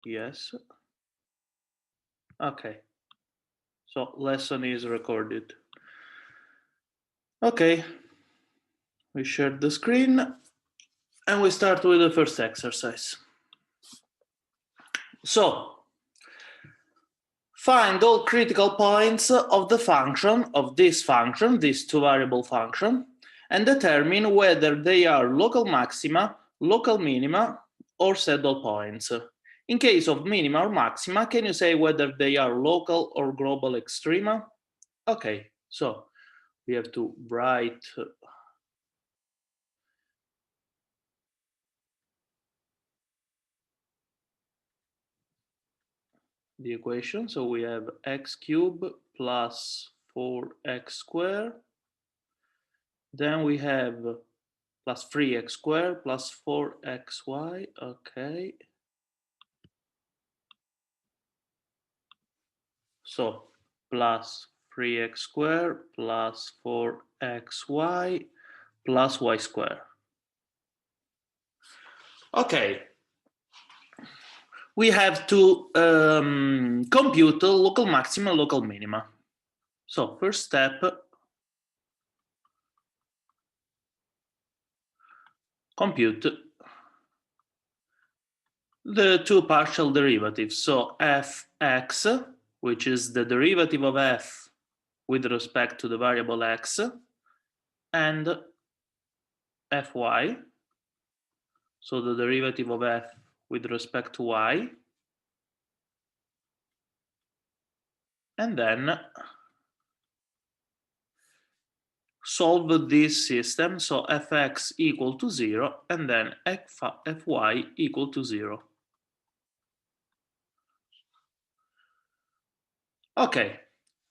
Yes. Okay. So lesson is recorded. Okay. We share the screen and we start with the first exercise. So, find all critical points of the function, of this function, this two-variable function, and determine whether they are local maxima, local minima, or saddle points. In case of minima or maxima, can you say whether they are local or global extrema? Okay, so we have to write the equation. So we have x cubed plus 4x squared. Then we have plus 3x squared plus 4xy. Okay. So plus 3x squared plus 4xy plus y squared. Okay. We have to compute the local maxima, local minima. So first step, compute the two partial derivatives. So fx, which is the derivative of f with respect to the variable x, and fy, so the derivative of f with respect to y, and then solve this system, so fx equal to 0 and then fy equal to 0. Okay,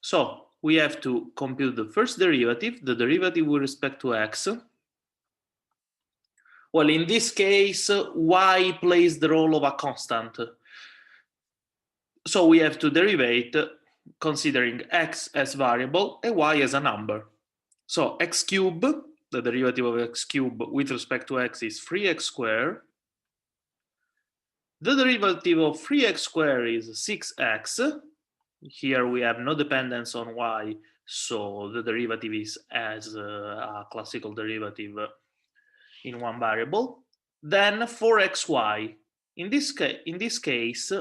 so we have to compute the first derivative, the derivative with respect to x. Well, in this case, y plays the role of a constant. So we have to derivate considering x as variable and y as a number. So x cubed, the derivative of x cubed with respect to x is 3x squared. The derivative of 3x squared is 6x. Here we have no dependence on y, so the derivative is as a classical derivative in one variable. Then 4xy. In this case,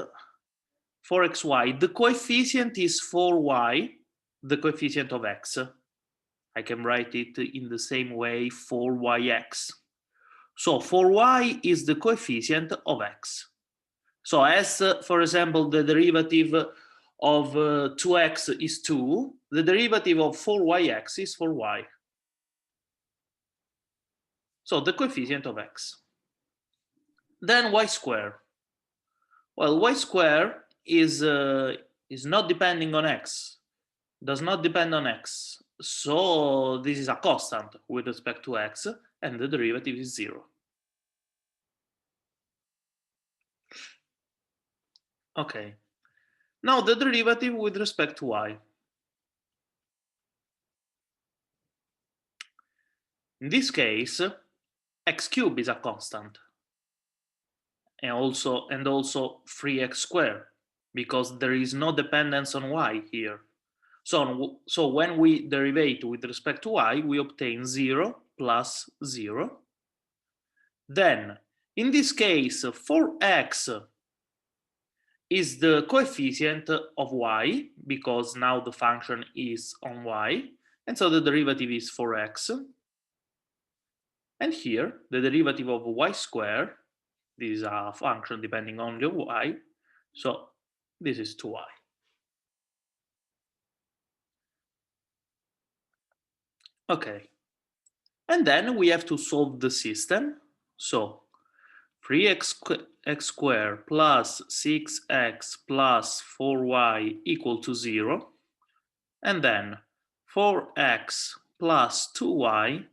4xy, the coefficient is 4y, the coefficient of x. I can write it in the same way, 4yx. So 4y is the coefficient of x. So as, for example, the derivative of 2x is 2, the derivative of 4yx is 4y. So the coefficient of x. Then y squared. Well, y squared is not depending on x, does not depend on x. So this is a constant with respect to x, and the derivative is 0. Okay. Now the derivative with respect to y. In this case, x cubed is a constant, and also 3x squared, because there is no dependence on y here. So when we derivate with respect to y, we obtain 0 plus 0. Then, in this case, 4x is the coefficient of y, because now the function is on y, and so the derivative is 4x. And here, the derivative of y squared, this is a function depending only on y, so this is 2y. Okay, and then we have to solve the system. So 3x squared plus 6x plus 4y equal to 0, and then 4x plus 2y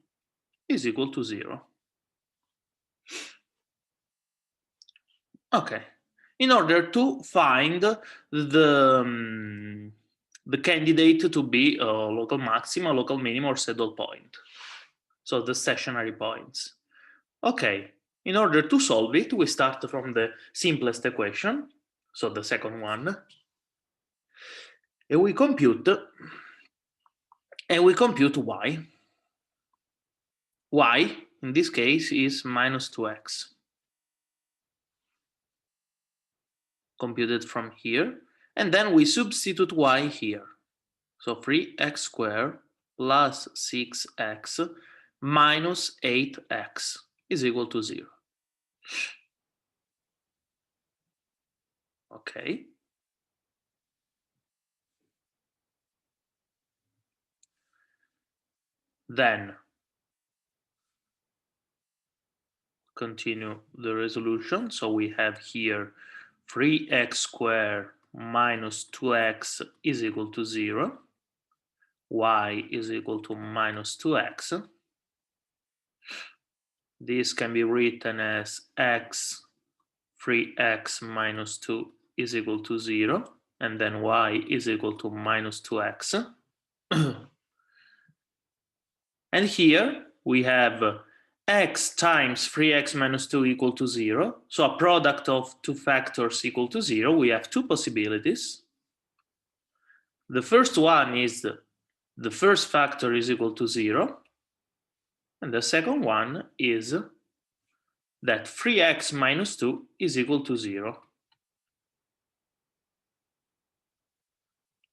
is equal to 0. Okay, in order to find the candidate to be a local maxima, local minima, or saddle point, so the stationary points. Okay, in order to solve it, we start from the simplest equation. so the second one, and we compute y. Y, in this case, is minus 2x, computed from here, and then we substitute y here. So 3x squared plus 6x minus 8x is equal to 0. Okay. Then continue the resolution. So we have here 3x squared minus 2x is equal to 0. Y is equal to minus 2x. This can be written as x 3x minus 2 is equal to 0, and then y is equal to minus 2x. And here we have x times 3x minus 2 equal to 0. So a product of two factors equal to 0. We have two possibilities. The first one is the first factor is equal to 0. And the second one is that 3x minus 2 is equal to 0.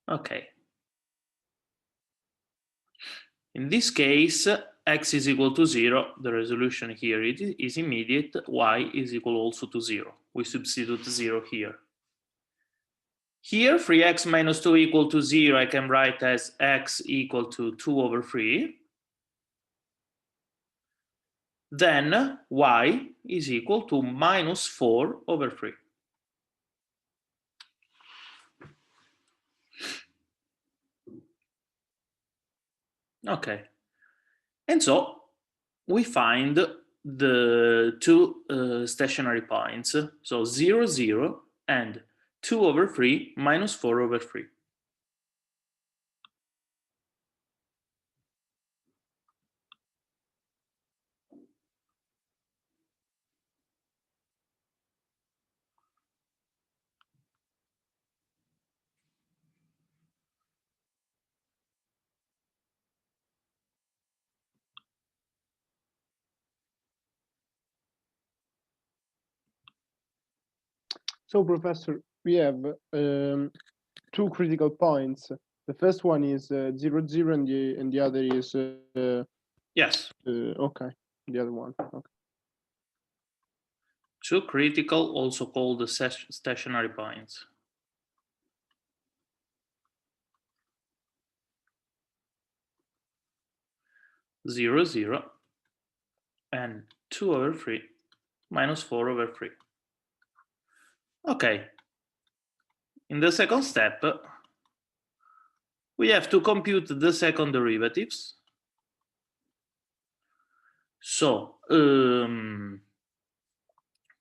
Okay. In this case, x is equal to 0. The resolution here is immediate. Y is equal also to 0. We substitute 0 here. Here, 3x minus 2 equal to 0, I can write as x equal to 2 over 3. Then y is equal to minus 4 over 3. Okay. And so we find the two stationary points. So 0, 0 and 2 over 3 minus 4 over 3. So, Professor, we have two critical points. The first one is 0, 0, and the other is yes. Okay, the other one. Okay. Two critical, also called the stationary points. Zero, 0 and 2 over 3 minus 4 over 3. Okay. In the second step, we have to compute the second derivatives. So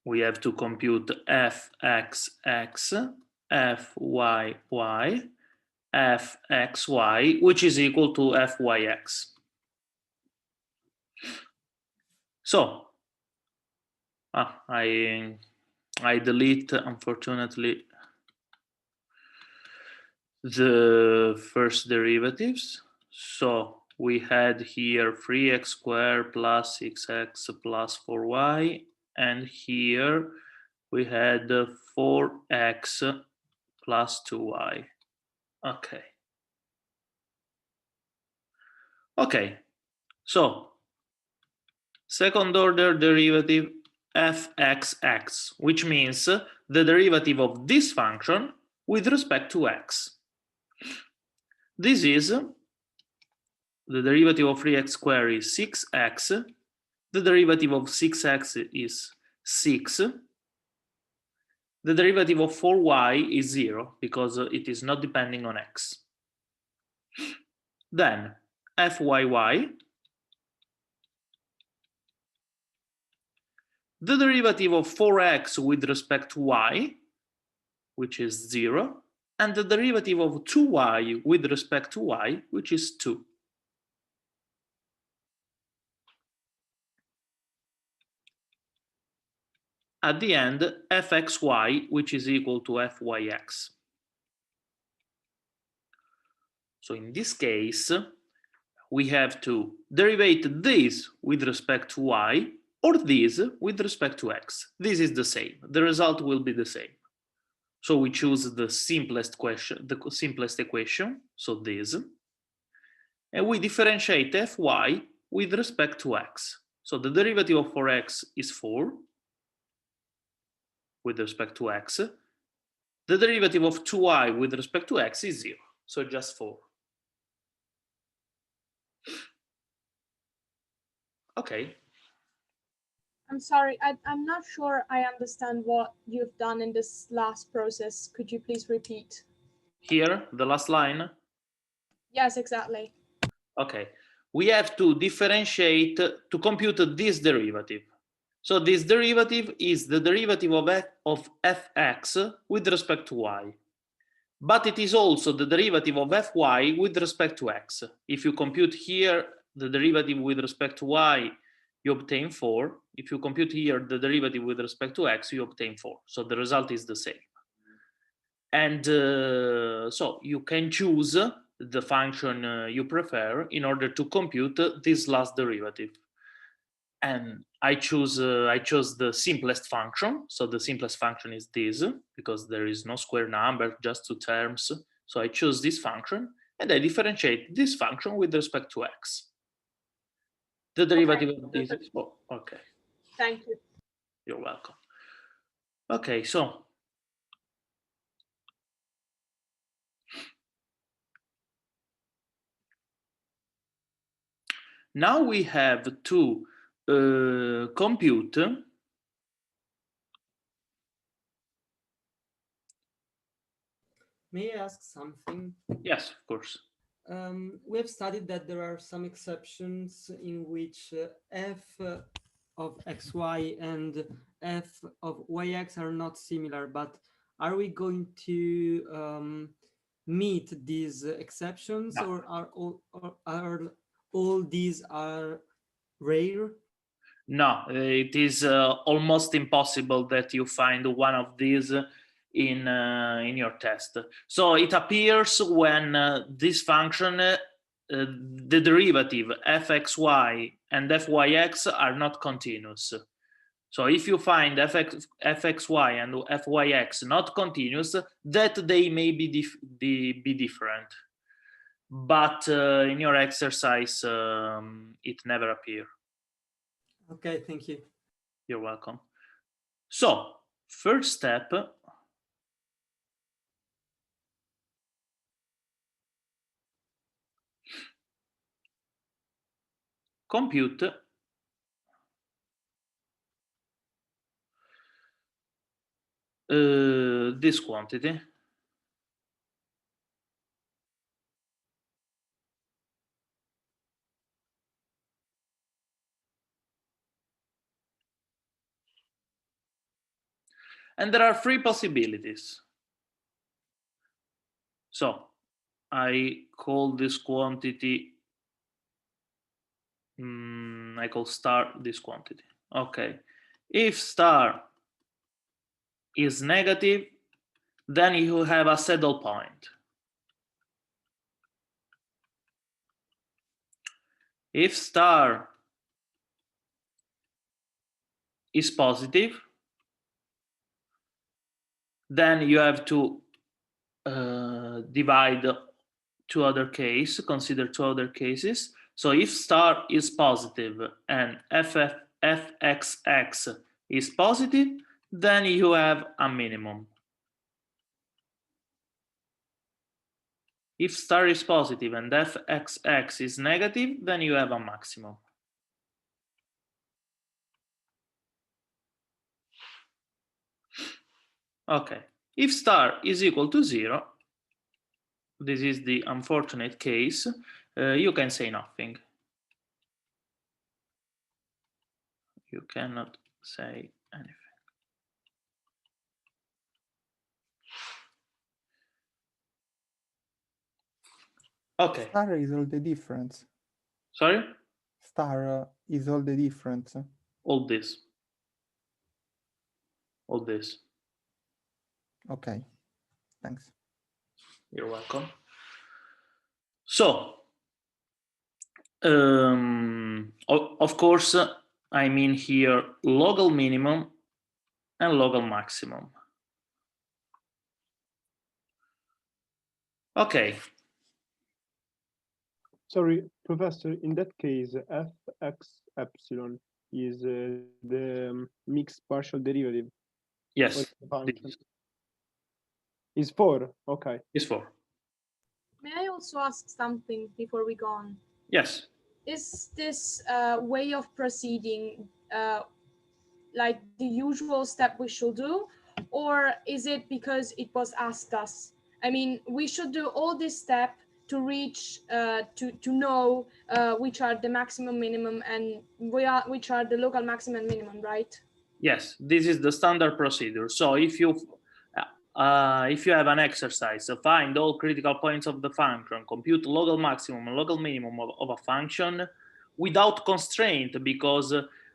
we have to compute fxx, fyy, fxy, which is equal to fyx. So I delete, unfortunately, the first derivatives. So we had here 3x squared plus 6x plus 4y, and here we had 4x plus 2y. Okay. Okay, so second order derivative fxx, which means the derivative of this function with respect to x. This is the derivative of 3x squared is 6x, the derivative of 6x is 6, the derivative of 4y is 0 because it is not depending on x. Then fyy, the derivative of 4x with respect to y, which is 0, and the derivative of 2y with respect to y, which is 2. at the end fxy, which is equal to fyx. So in this case, we have to derivate this with respect to y or this with respect to x. This is the same. The result will be the same. So we choose the simplest equation, so this, and we differentiate fy with respect to x. So the derivative of 4x is 4 with respect to x. The derivative of 2y with respect to x is 0, so just 4. Okay. I'm sorry, I'm not sure I understand what you've done in this last process. Could you please repeat? Here, the last line. Yes, exactly. Okay. We have to differentiate to compute this derivative. So this derivative is the derivative of fx with respect to y. But it is also the derivative of fy with respect to x. If you compute here the derivative with respect to y, you obtain 4. If you compute here the derivative with respect to x, you obtain 4. So the result is the same. And so you can choose the function you prefer in order to compute this last derivative. And I chose the simplest function. So the simplest function is this, because there is no square number, just 2 terms. So I choose this function and I differentiate this function with respect to x. The derivative of this is, oh, okay. Thank you. You're welcome. Okay, so now we have to compute. May I ask something? Yes, of course. We have studied that there are some exceptions in which f of xy and f of yx are not similar, but are we going to meet these exceptions, No. or are all these are rare? No, it is almost impossible that you find one of these in your test. So it appears when this function, the derivative fxy and fyx are not continuous. So if you find fxy and fyx not continuous, that they may be different. But in your exercise, it never appears. Okay, thank you. You're welcome. So, first step, compute this quantity. And there are 3 possibilities. So, I call this quantity, I call star this quantity. Okay. If star is negative, then you have a saddle point. If star is positive, then you have to divide consider 2 other cases. So if star is positive and fxx is positive, then you have a minimum. If star is positive and fxx is negative, then you have a maximum. Okay, if star is equal to 0, this is the unfortunate case, you can say nothing. You cannot say anything. Okay. Star is all the difference. Sorry? Star is all the difference. All this. all this. Okay, thanks. You're welcome. So, of course, I mean here local minimum and local maximum. Okay. Sorry, Professor, in that case, fx epsilon is the mixed partial derivative. Yes. Is 4, okay. Is 4. May I also ask something before we go on? Yes. Is this way of proceeding like the usual step we should do, or is it because it was asked us? I mean, we should do all this step to reach to know which are the maximum, minimum, and which are the local maximum and minimum, right? Yes, this is the standard procedure. So if you have an exercise, find all critical points of the function, compute local maximum and local minimum of a function without constraint, because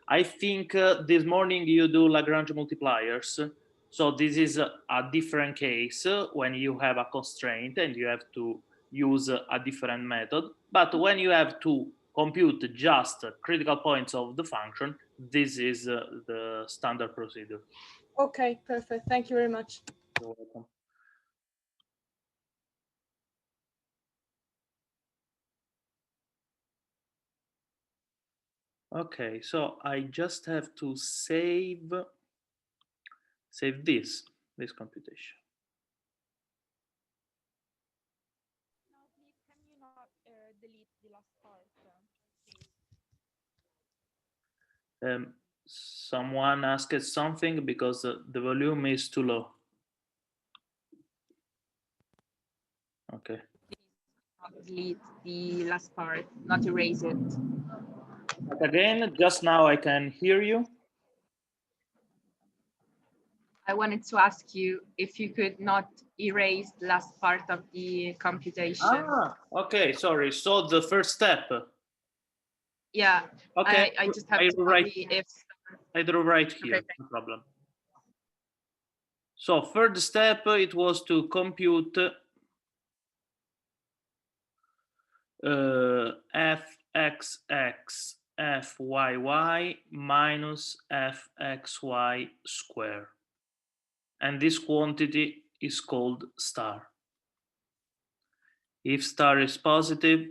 I think this morning you do Lagrange multipliers. So this is a different case when you have a constraint and you have to use a different method. But when you have to compute just critical points of the function, this is the standard procedure. Okay, perfect. Thank you very much. You're welcome. Okay, so I just have to save this computation. Now, please, can you not delete the last part, please? Someone asked something because the volume is too low. Okay. Not delete the last part, not erase it. But again, just now I can hear you. I wanted to ask you if you could not erase the last part of the computation. Ah, okay, sorry. So the first step. Yeah, Okay, I just have to worry if... I drew right here, Okay, no problem. So third step, it was to compute fxx fyy minus fxy square. And this quantity is called star. If star is positive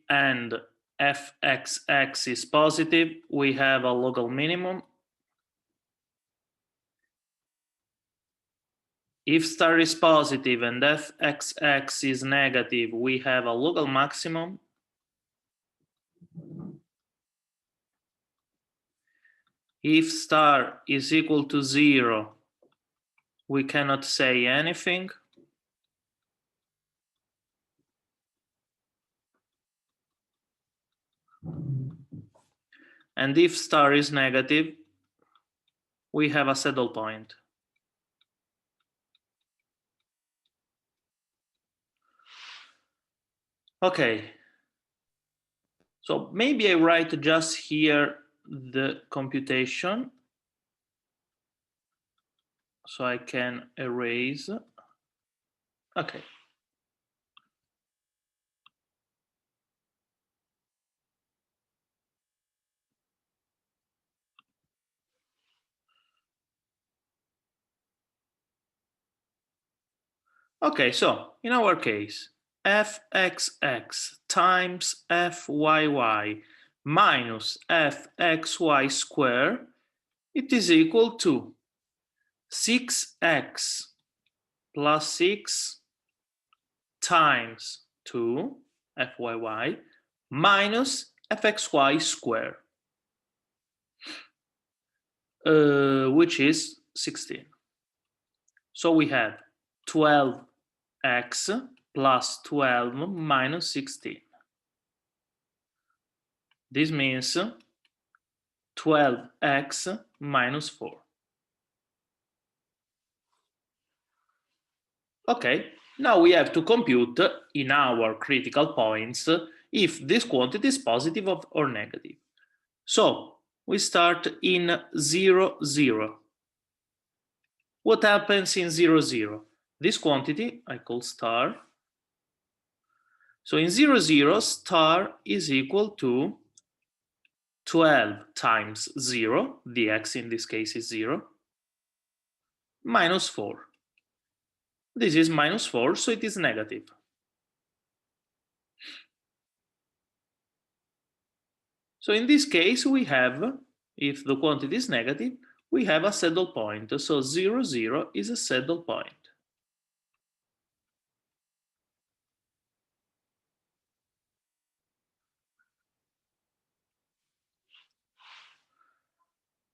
and fxx is positive, we have a local minimum. If star is positive and fxx is negative, we have a local maximum. If star is equal to 0, we cannot say anything. And if star is negative, we have a saddle point. Okay. So maybe I write just here the computation so I can erase. Okay. Okay, so in our case, fxx times fyy minus fxy square, it is equal to 6x plus 6 times 2 fyy minus fxy square, which is 16. So we have 12x plus 12 minus 16. This means 12x minus 4. Okay, now we have to compute in our critical points if this quantity is positive or negative. So we start in 0, 0. What happens in 0, 0? This quantity I call star. So in 0, 0, star is equal to 12 times 0, the x in this case is 0, minus 4. This is minus 4, so it is negative. So in this case, we have, if the quantity is negative, we have a saddle point. So 0, 0 is a saddle point.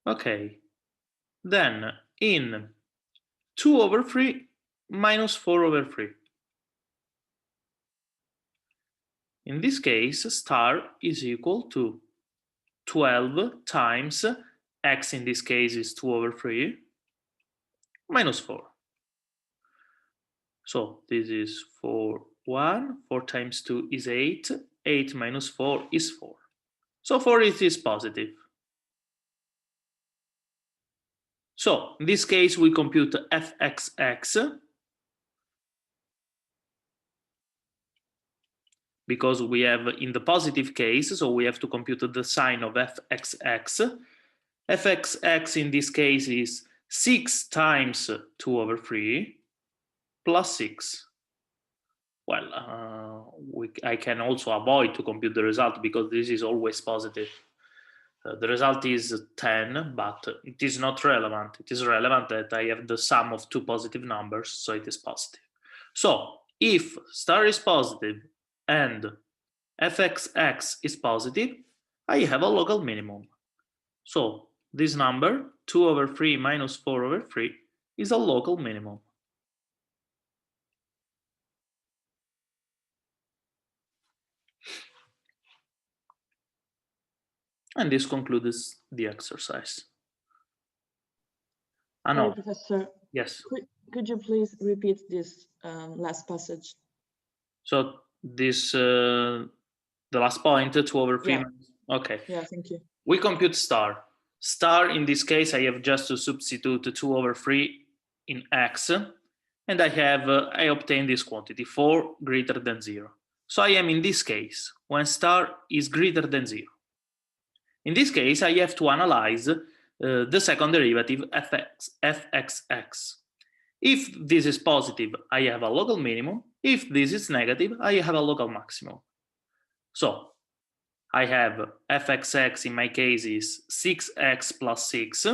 Okay, then in 2 over 3 minus 4 over 3. In this case, star is equal to 12 times x in this case is 2 over 3 minus 4. So this is 4, 1, 4 times 2 is 8, 8 minus 4 is 4. So 4 is positive. So in this case, we compute fxx because we have in the positive case, so we have to compute the sign of fxx. Fxx in this case is 6 times 2 over 3 plus 6. Well, I can also avoid to compute the result because this is always positive. The result is 10, but it is not relevant. It is relevant that I have the sum of two positive numbers, so it is positive. So if star is positive and fxx is positive, I have a local minimum. So this number, 2 over 3 minus 4 over 3, is a local minimum. And this concludes the exercise. Sorry, Professor. Yes. Could you please repeat this last passage? So this, the last point, 2 over 3. Yeah. Okay. Yeah, thank you. We compute star. Star, in this case, I have just to substitute 2 over 3 in x, and I obtain this quantity, 4 greater than 0. So I am in this case, when star is greater than 0. In this case, I have to analyze the second derivative, fxx. If this is positive, I have a local minimum. If this is negative, I have a local maximum. So I have fxx in my case is 6x plus 6.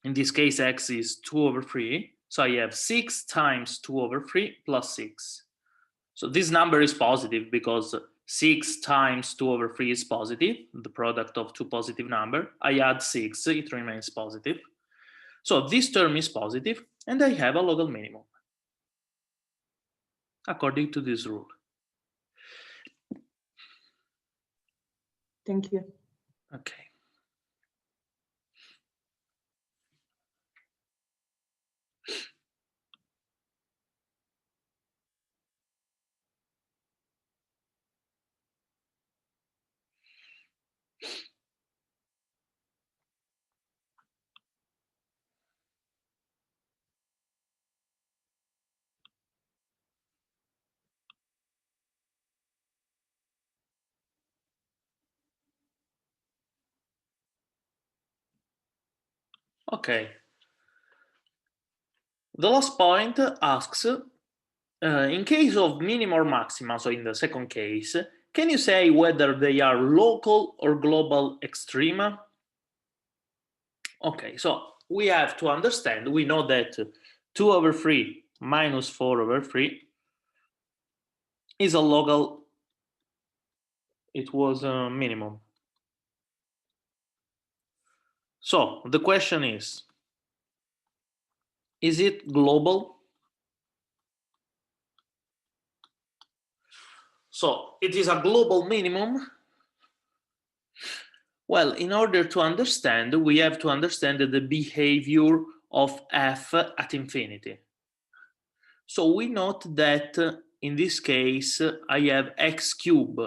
In this case, x is 2 over 3. So I have 6 times 2 over 3 plus 6. So this number is positive because 6 times 2 over 3 is positive, the product of two positive numbers. I add 6, it remains positive. So this term is positive, and I have a local minimum according to this rule. Thank you. Okay. Okay. The last point asks, in case of minima or maxima, so in the second case, can you say whether they are local or global extrema? Okay, so we have to understand, we know that 2 over 3 minus 4 over 3 is a local, it was a minimum. So the question is it global? So it is a global minimum. Well, in order to understand, we have to understand the behavior of f at infinity. So we note that in this case, I have x cubed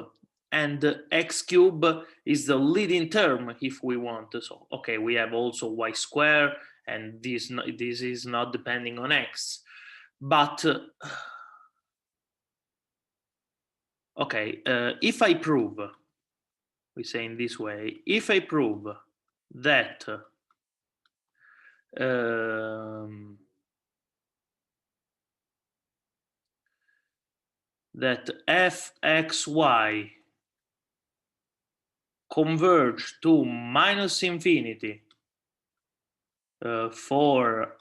and x cube is the leading term if we want. So okay, we have also y square, and this is not depending on x, but okay, if I prove, we say in this way, if I prove that that fxy converge to minus infinity for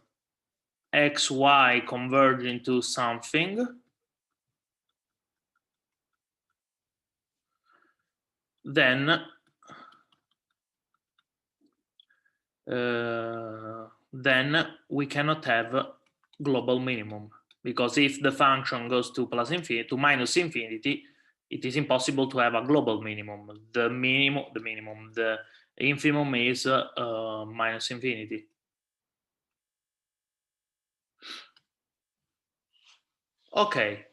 xy converging to something, then we cannot have global minimum, because if the function goes to plus infinity to minus infinity, it is impossible to have a global minimum. The infimum is minus infinity. Okay,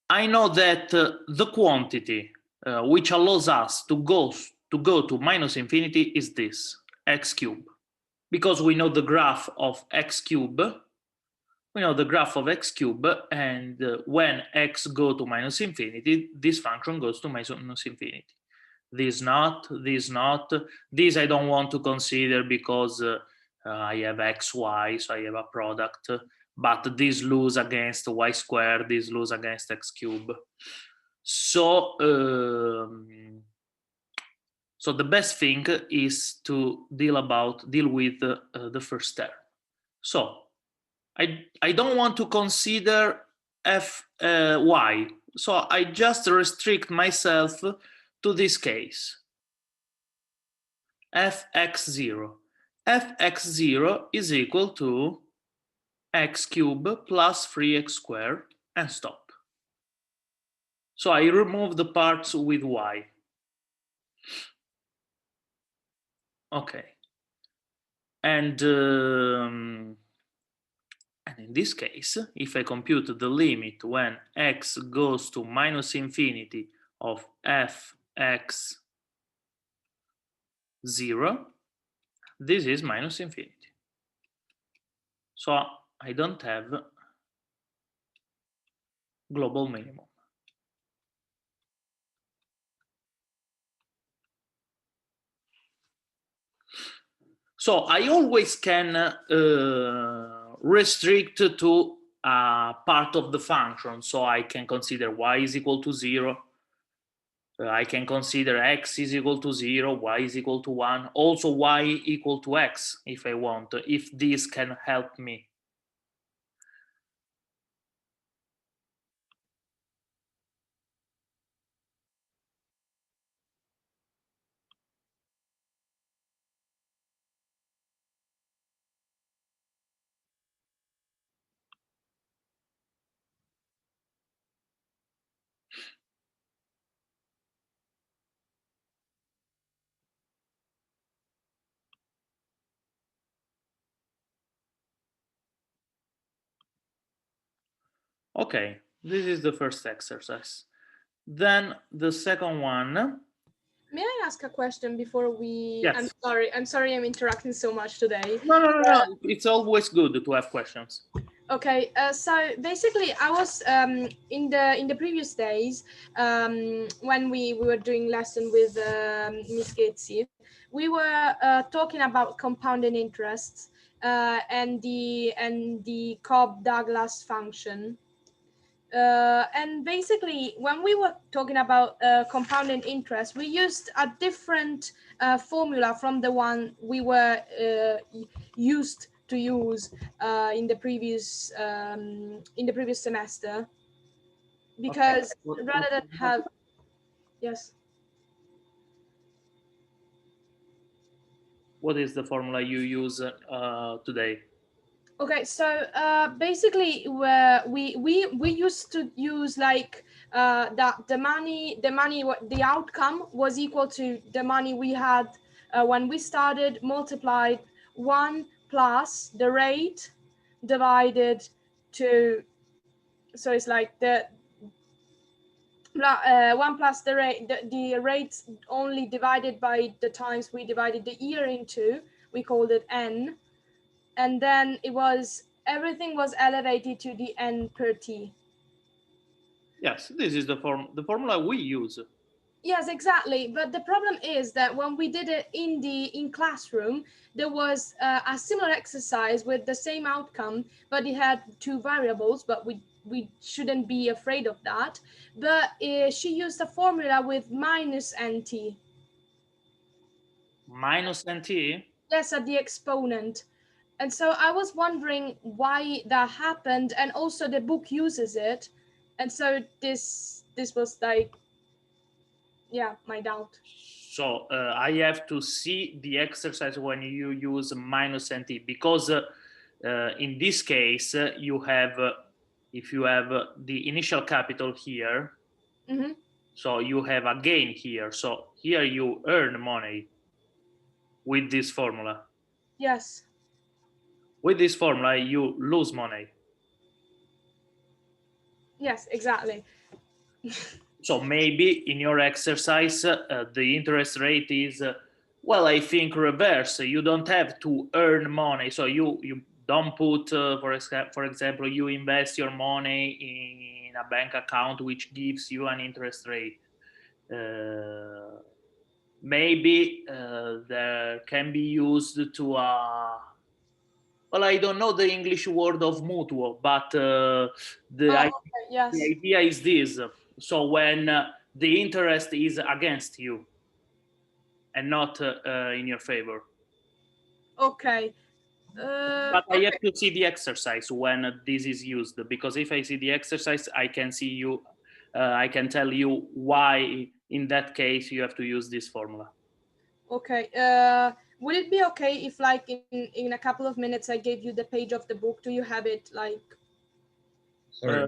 I know that the quantity which allows us to go to minus infinity is this x cube, because we know the graph of x cube. We know the graph of x cube, and when x go to minus infinity, this function goes to minus infinity. This not, this I don't want to consider because I have xy, so I have a product, but this lose against y squared, this lose against x cube. So, so the best thing is to deal with the first term. So I don't want to consider y, so I just restrict myself to this case, fx0. Fx0 is equal to x cube plus 3x squared, and stop. So I remove the parts with y. Okay. And in this case, if I compute the limit when x goes to minus infinity of fx0, this is minus infinity. So I don't have global minimum. So I always can restrict to a part of the function. So I can consider y is equal to 0. I can consider x is equal to 0, y is equal to 1. Also y equal to x if I want, if this can help me. Okay, this is the first exercise. Then the second one. May I ask a question before we? Yes. I'm sorry, I'm interrupting so much today. No. It's always good to have questions. Okay, so basically, I was in the previous days when we were doing lesson with Miss Gatesy, we were talking about compounding interests and the Cobb-Douglas function. And basically, when we were talking about compounding interest, we used a different formula from the one we were used to use in the previous semester, because rather than have yes. What is the formula you use today? Okay, so basically, we used to use like that the outcome was equal to the money we had when we started, multiplied 1 plus the rate divided to, so it's like 1 plus the rate, the rates only divided by the times we divided the year into, we called it n, and then it was everything was elevated to the n per t. Yes, this is the formula we use. Yes, exactly. But the problem is that when we did it in classroom, there was a similar exercise with the same outcome, but it had two variables. But we shouldn't be afraid of that. But she used a formula with minus nt. Minus nt? Yes, at the exponent. And so I was wondering why that happened, and also the book uses it, and so this was like, yeah, my doubt. So I have to see the exercise when you use minus nt, because in this case you have, if you have the initial capital here, Mm-hmm. so you have a gain here. So here you earn money with this formula. Yes. With this formula, you lose money. Yes, exactly. So maybe in your exercise, the interest rate is, well, I think reverse. You don't have to earn money. So you don't put, for example, you invest your money in a bank account which gives you an interest rate. Maybe there can be used to well, I don't know the English word of mutuo, but Okay, yes. the idea is this. So when the interest is against you and not in your favor. Okay. But I Okay. have to see the exercise when this is used, because if I see the exercise, I can see you, I can tell you why in that case you have to use this formula. Okay. Would it be okay if, like, in a couple of minutes, I gave you the page of the book? Do you have it, like? Sorry.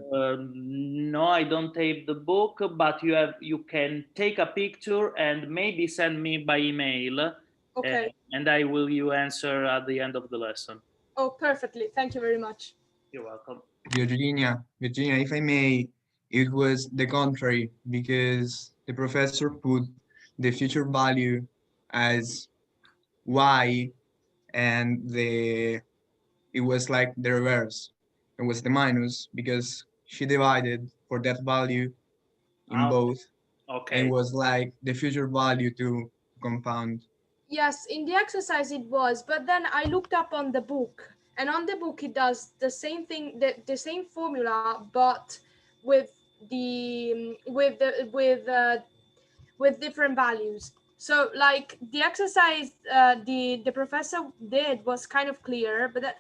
No, I don't have the book, but you can take a picture and maybe send me by email. Okay. And I will you answer at the end of the lesson. Oh, perfectly. Thank you very much. You're welcome. Virginia, if I may, it was the contrary, because the professor put the future value as y, and it was like the reverse. It was the minus, because she divided for that value in both, and Okay. it was like the future value to compound. Yes, in the exercise it was, but then I looked up on the book, and on the book it does the same thing, the same formula, but with with different values. So, like, the exercise the professor did was kind of clear, but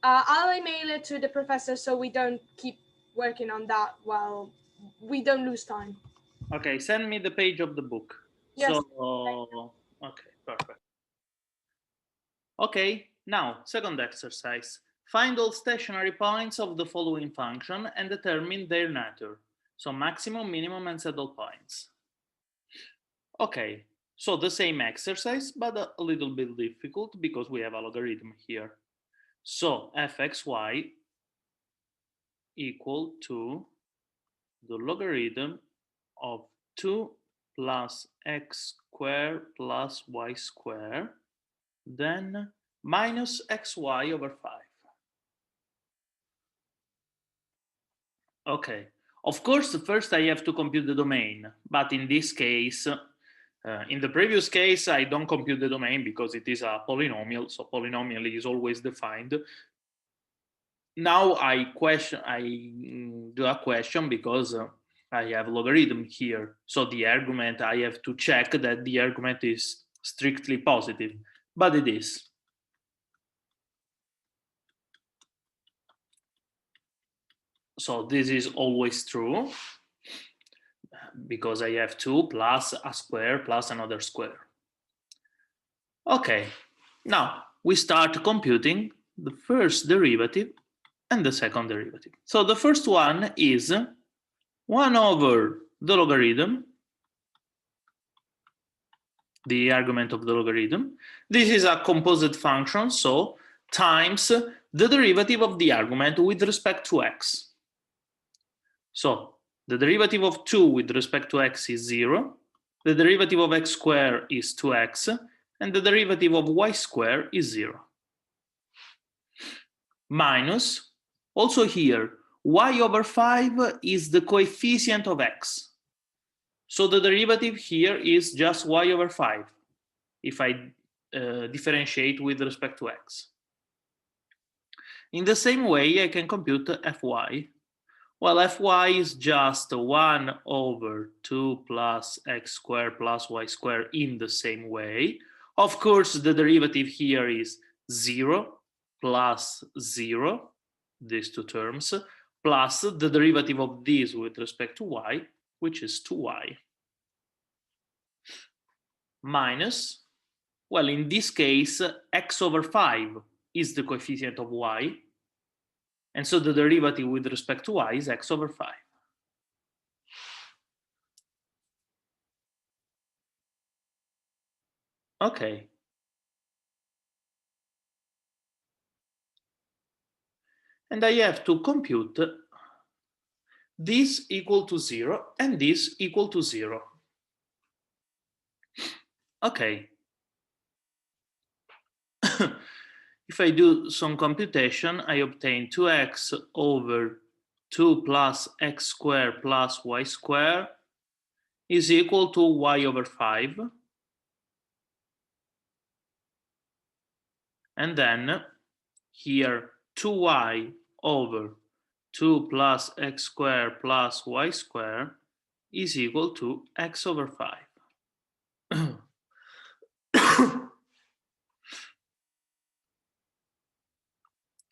I'll email it to the professor so we don't keep working on that while we don't lose time. Okay, send me the page of the book. Yes. So, okay, perfect. Okay, now, second exercise. Find all stationary points of the following function and determine their nature. So maximum, minimum, and saddle points. Okay, so the same exercise, but a little bit difficult because we have a logarithm here. So fxy equal to the logarithm of 2 plus x squared plus y squared, then minus xy over 5. Okay, of course, first I have to compute the domain, but in this case, in the previous case, I don't compute the domain because it is a polynomial, so polynomial is always defined. Now I do a question because I have logarithm here. So the argument, I have to check that the argument is strictly positive, but it is. So this is always true because I have 2 plus a square plus another square. Okay, now we start computing the first derivative and the second derivative. So the first one is 1 over the logarithm, the argument of the logarithm. This is a composite function, so times the derivative of the argument with respect to x. So The derivative of 2 with respect to x is 0. The derivative of x squared is 2x. And the derivative of y squared is 0. Minus, also here, y over 5 is the coefficient of x. So the derivative here is just y over 5 if I differentiate with respect to x. In the same way, I can compute fy. Well, fy is just 1 over 2 plus x squared plus y squared in the same way. Of course, the derivative here is 0 plus 0, these two terms, plus the derivative of this with respect to y, which is 2y. Minus, well, in this case, x over 5 is the coefficient of y, and so the derivative with respect to y is x over 5. Okay. And I have to compute this equal to 0 and this equal to 0. Okay. If I do some computation, I obtain 2x over 2 plus x squared plus y squared is equal to y over 5. And then here 2y over 2 plus x squared plus y squared is equal to x over 5.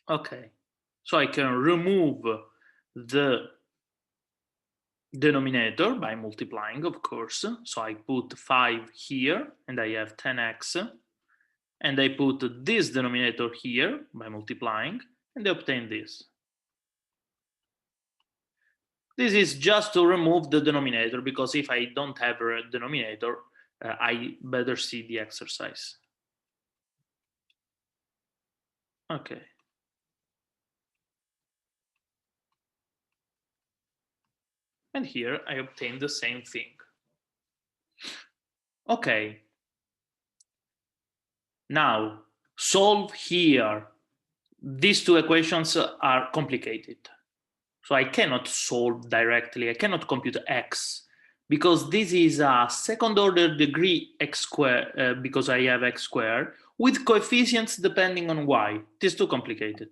Okay, so I can remove the denominator by multiplying, of course. So I put 5 here and I have 10x. And I put this denominator here by multiplying and I obtain this. This is just to remove the denominator, because if I don't have a denominator, I better see the exercise. Okay. And here I obtain the same thing. Okay. Now, solve here. These two equations are complicated. So I cannot solve directly. I cannot compute x, because this is a second order degree x squared, because I have x squared, with coefficients depending on y. It is too complicated.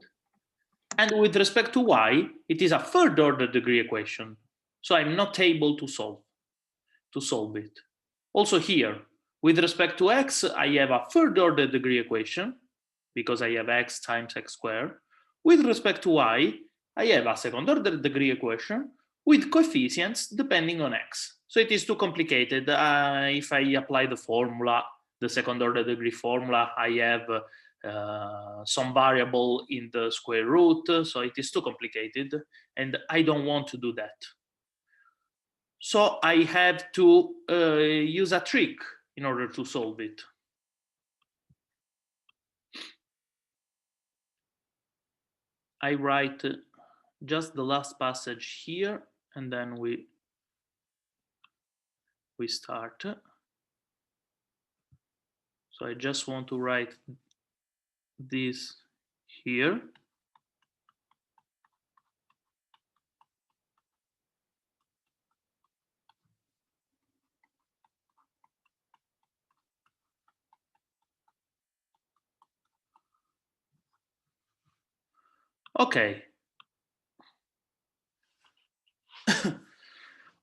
And with respect to y, it is a third order degree equation. So I'm not able to solve it. Also here, with respect to x, I have a third order degree equation, because I have x times x squared. With respect to y, I have a second order degree equation with coefficients depending on x. So it is too complicated. If I apply the formula, the second order degree formula, I have some variable in the square root, so it is too complicated, and I don't want to do that. So I have to use a trick in order to solve it. I write just the last passage here, and then we start. So I just want to write this here. Okay.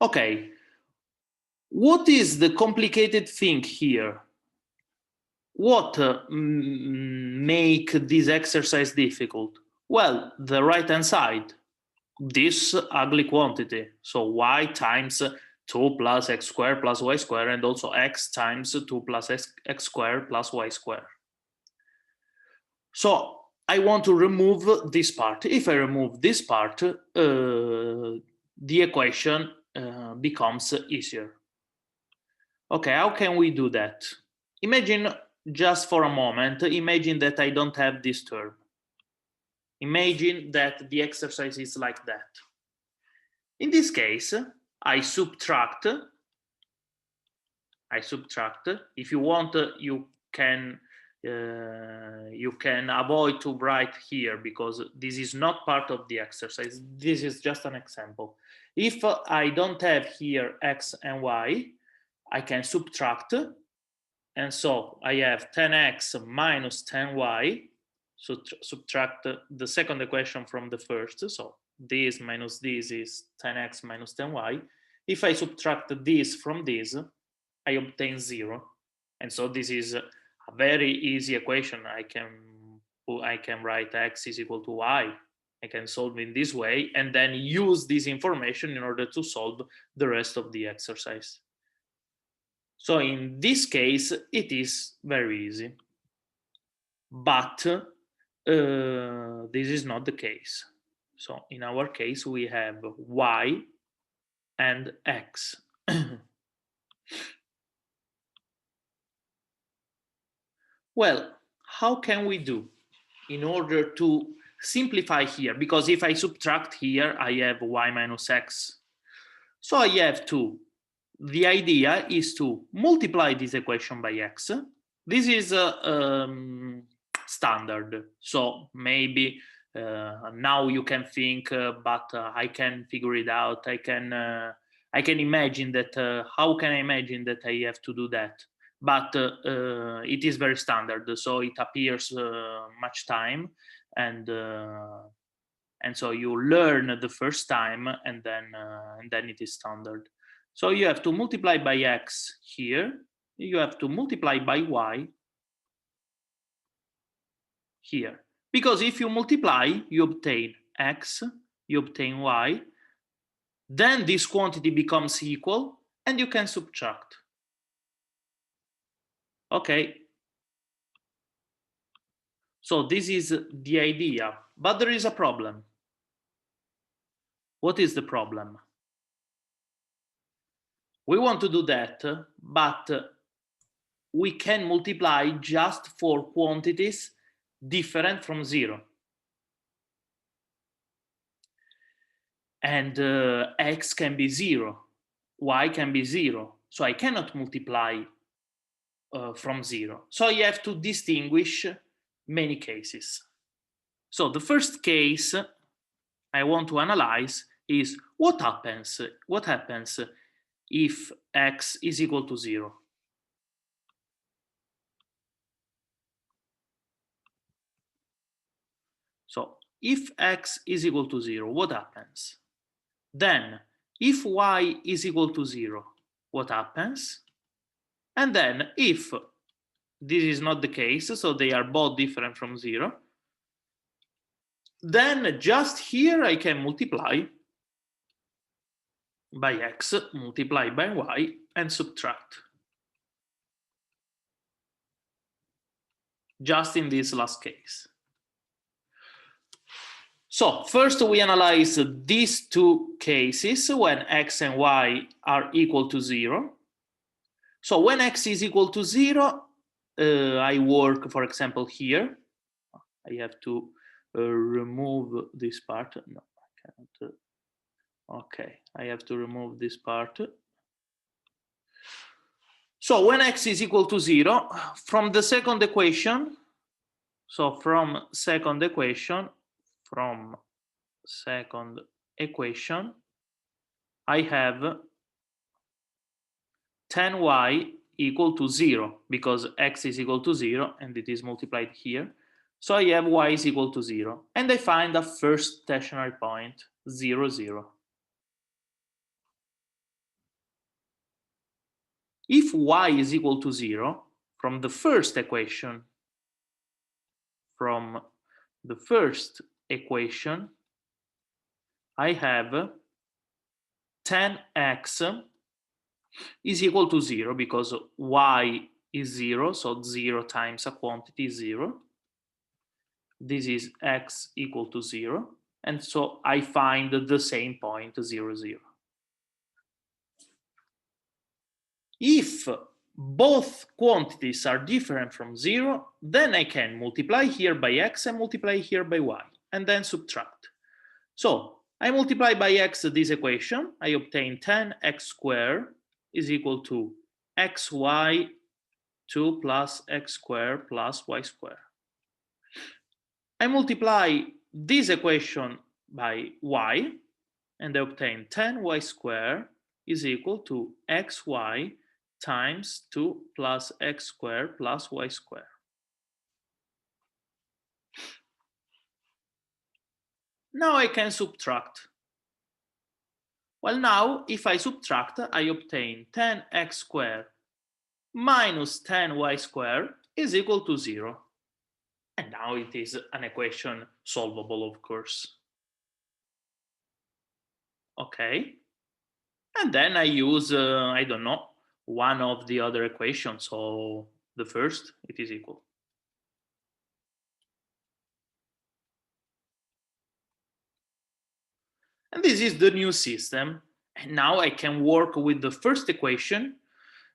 Okay. What is the complicated thing here? What make this exercise difficult? Well, the right-hand side, this ugly quantity. So y times 2 plus x squared plus y squared, and also x times 2 plus x squared plus y squared. So I want to remove this part. If I remove this part, the equation becomes easier. Okay, how can we do that? Imagine, just for a moment, imagine that I don't have this term. Imagine that the exercise is like that. In this case, I subtract. If you want, you can avoid to write here because this is not part of the exercise. This is just an example. If I don't have here x and y, I can subtract, and so I have 10x minus 10y. So subtract the second equation from the first. So this minus this is 10x minus 10y. If I subtract this from this, I obtain 0. And so this is a very easy equation. I can write x is equal to y. I can solve in this way and then use this information in order to solve the rest of the exercise. So in this case, it is very easy. But this is not the case. So in our case, we have y and x. Well, how can we do in order to simplify here? Because if I subtract here, I have y minus x. So I have to, the idea is to multiply this equation by x. This is standard. So maybe now you can think, but I can figure it out. I can imagine that, how can I imagine that I have to do that? But it is very standard, so it appears much time, and so you learn the first time, and then it is standard. So you have to multiply by x here. You have to multiply by y here, because if you multiply, you obtain x, you obtain y. Then this quantity becomes equal, and you can subtract. Okay, so this is the idea, but there is a problem. What is the problem? We want to do that, but we can multiply just for quantities different from 0. And x can be 0, y can be 0, so I cannot multiply from 0. So you have to distinguish many cases. So the first case I want to analyze is what happens if x is equal to 0. So if x is equal to 0, what happens? Then if y is equal to 0, what happens? And then if this is not the case, so they are both different from 0, then just here I can multiply by x, multiply by y, and subtract. Just in this last case. So first we analyze these two cases when x and y are equal to 0. So when x is equal to 0, I work, for example, here. I have to remove this part. No, I cannot. Okay, I have to remove this part. So when x is equal to 0, from the second equation, I have 10y equal to 0 because x is equal to 0 and it is multiplied here. So I have y is equal to 0, and I find a first stationary point, 0, 0. If y is equal to 0, from the first equation, I have 10x is equal to 0 because y is 0, so 0 times a quantity is 0. This is x equal to 0, and so I find the same point, 0, 0. If both quantities are different from 0, then I can multiply here by x and multiply here by y, and then subtract. So I multiply by x this equation. I obtain 10x squared is equal to xy 2 plus x squared plus y squared. I multiply this equation by y, and I obtain 10y squared is equal to xy times 2 plus x squared plus y squared. Now I can subtract. Well, now if I subtract, I obtain 10x squared minus 10y squared is equal to 0. And now it is an equation solvable, of course. Okay. And then I use, I don't know, one of the other equations. So the first, it is equal. And this is the new system. And now I can work with the first equation,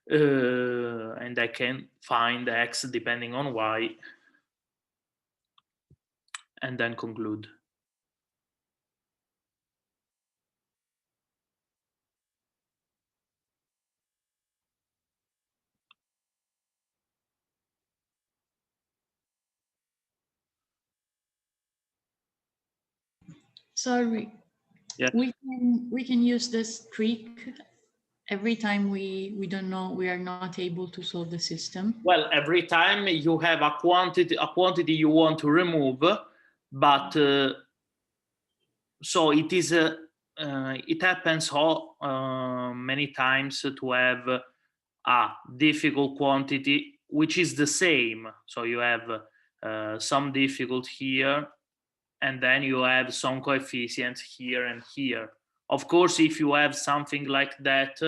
and I can find x depending on y, and then conclude. Sorry. Yeah. We can use this trick every time we don't know, we are not able to solve the system. Well, every time you have a quantity you want to remove, but so it is it happens many times to have a difficult quantity which is the same. So you have some difficult here, and then you have some coefficients here and here. Of course, if you have something like that,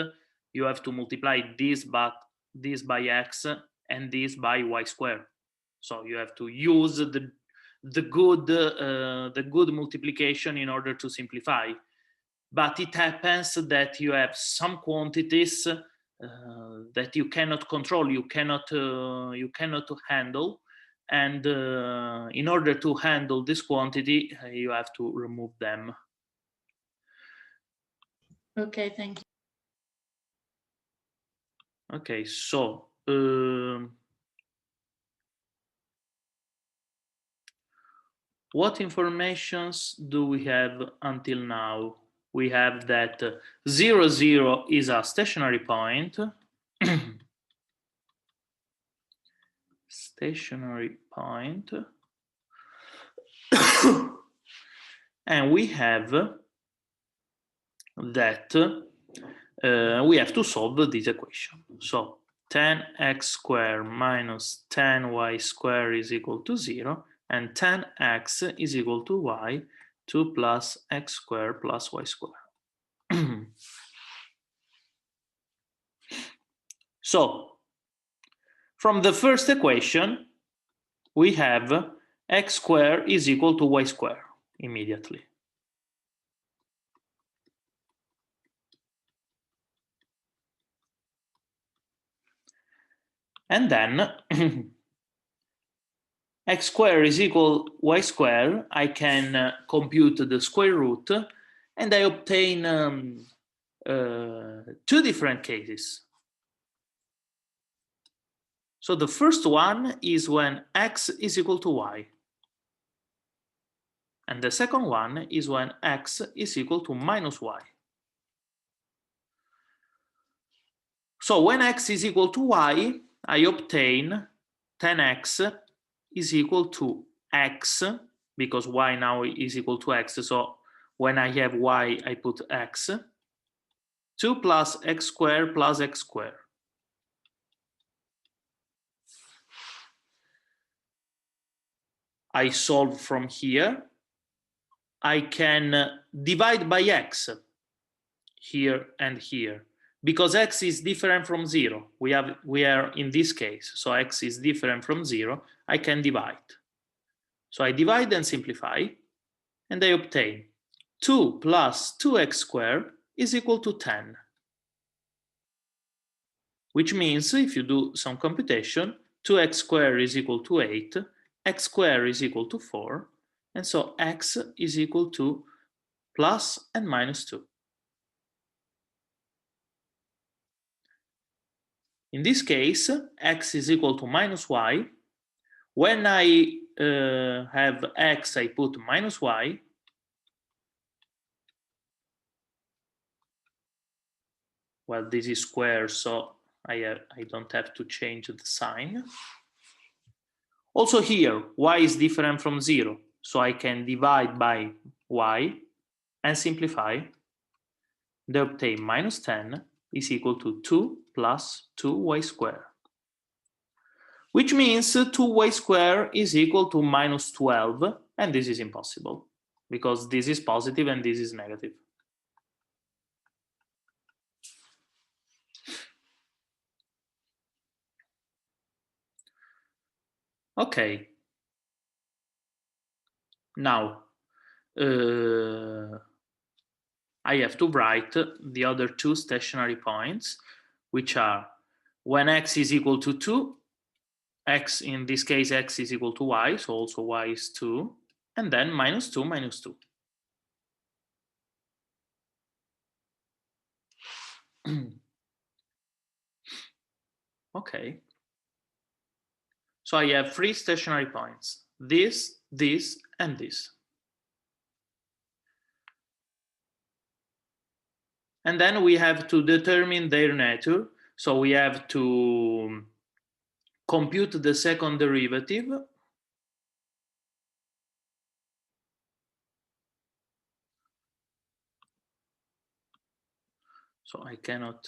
you have to multiply this by x and this by y squared. So you have to use the good multiplication in order to simplify. But it happens that you have some quantities that you cannot control, you cannot handle, and in order to handle this quantity, you have to remove them. Okay, thank you. Okay, so what informations do we have until now? We have that 0, 0 is a stationary point. Stationary point. And we have that we have to solve this equation. So 10x squared minus 10y squared is equal to 0, and 10x is equal to y, 2 plus x squared plus y squared. So from the first equation, we have x squared is equal to y squared immediately. And then x squared is equal y squared. I can compute the square root, and I obtain two different cases. So the first one is when x is equal to y. And the second one is when x is equal to minus y. So when x is equal to y, I obtain 10x is equal to x, because y now is equal to x. So when I have y, I put x, 2 plus x squared plus x squared. I solve from here. I can divide by x here and here, because x is different from 0. We are in this case, so x is different from 0. I can divide. So I divide and simplify, and I obtain 2 plus 2x squared is equal to 10. Which means if you do some computation, 2x squared is equal to 8, x squared is equal to 4, and so x is equal to plus and minus 2. In this case, x is equal to minus y. When I have x, I put minus y. Well, this is square, so I don't have to change the sign. Also here, y is different from 0, so I can divide by y and simplify. They obtain minus 10 is equal to 2 plus 2y squared. Which means 2y squared is equal to minus 12, and this is impossible, because this is positive and this is negative. Okay. Now, I have to write the other two stationary points, which are when x is equal to 2, x, in this case, x is equal to y, so also y is 2, and then minus 2, minus 2. Okay. So I have three stationary points, this, and this. And then we have to determine their nature. So we have to compute the second derivative. So I cannot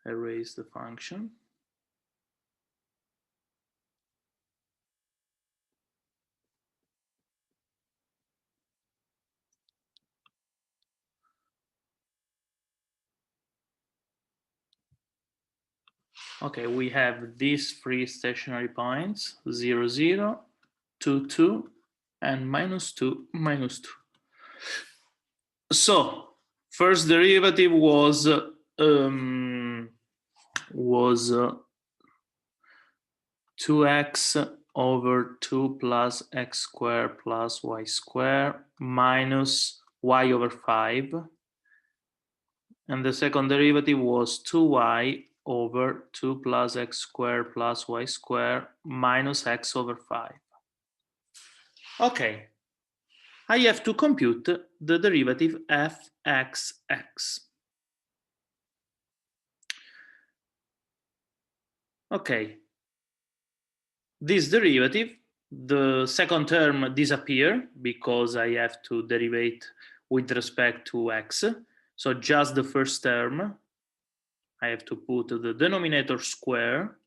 erase the function. Okay, we have these three stationary points, 0, 0, 2, 2, and minus 2, minus 2. So first derivative was 2x over 2 plus x squared plus y squared minus y over 5. And the second derivative was 2y over 2 plus x squared plus y squared minus x over 5. Okay, I have to compute the derivative f(x)(x). Okay, this derivative, the second term disappear because I have to derivate with respect to x. So just the first term, I have to put the denominator square.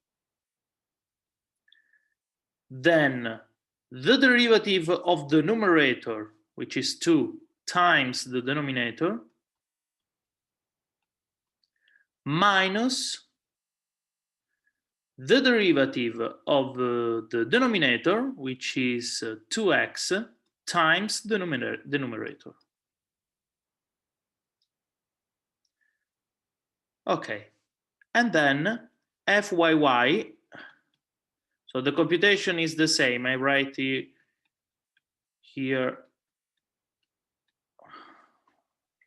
Then the derivative of the numerator, which is 2 times the denominator, minus the derivative of the denominator, which is 2x times the numerator. Okay, and then fyy, so the computation is the same. I write it here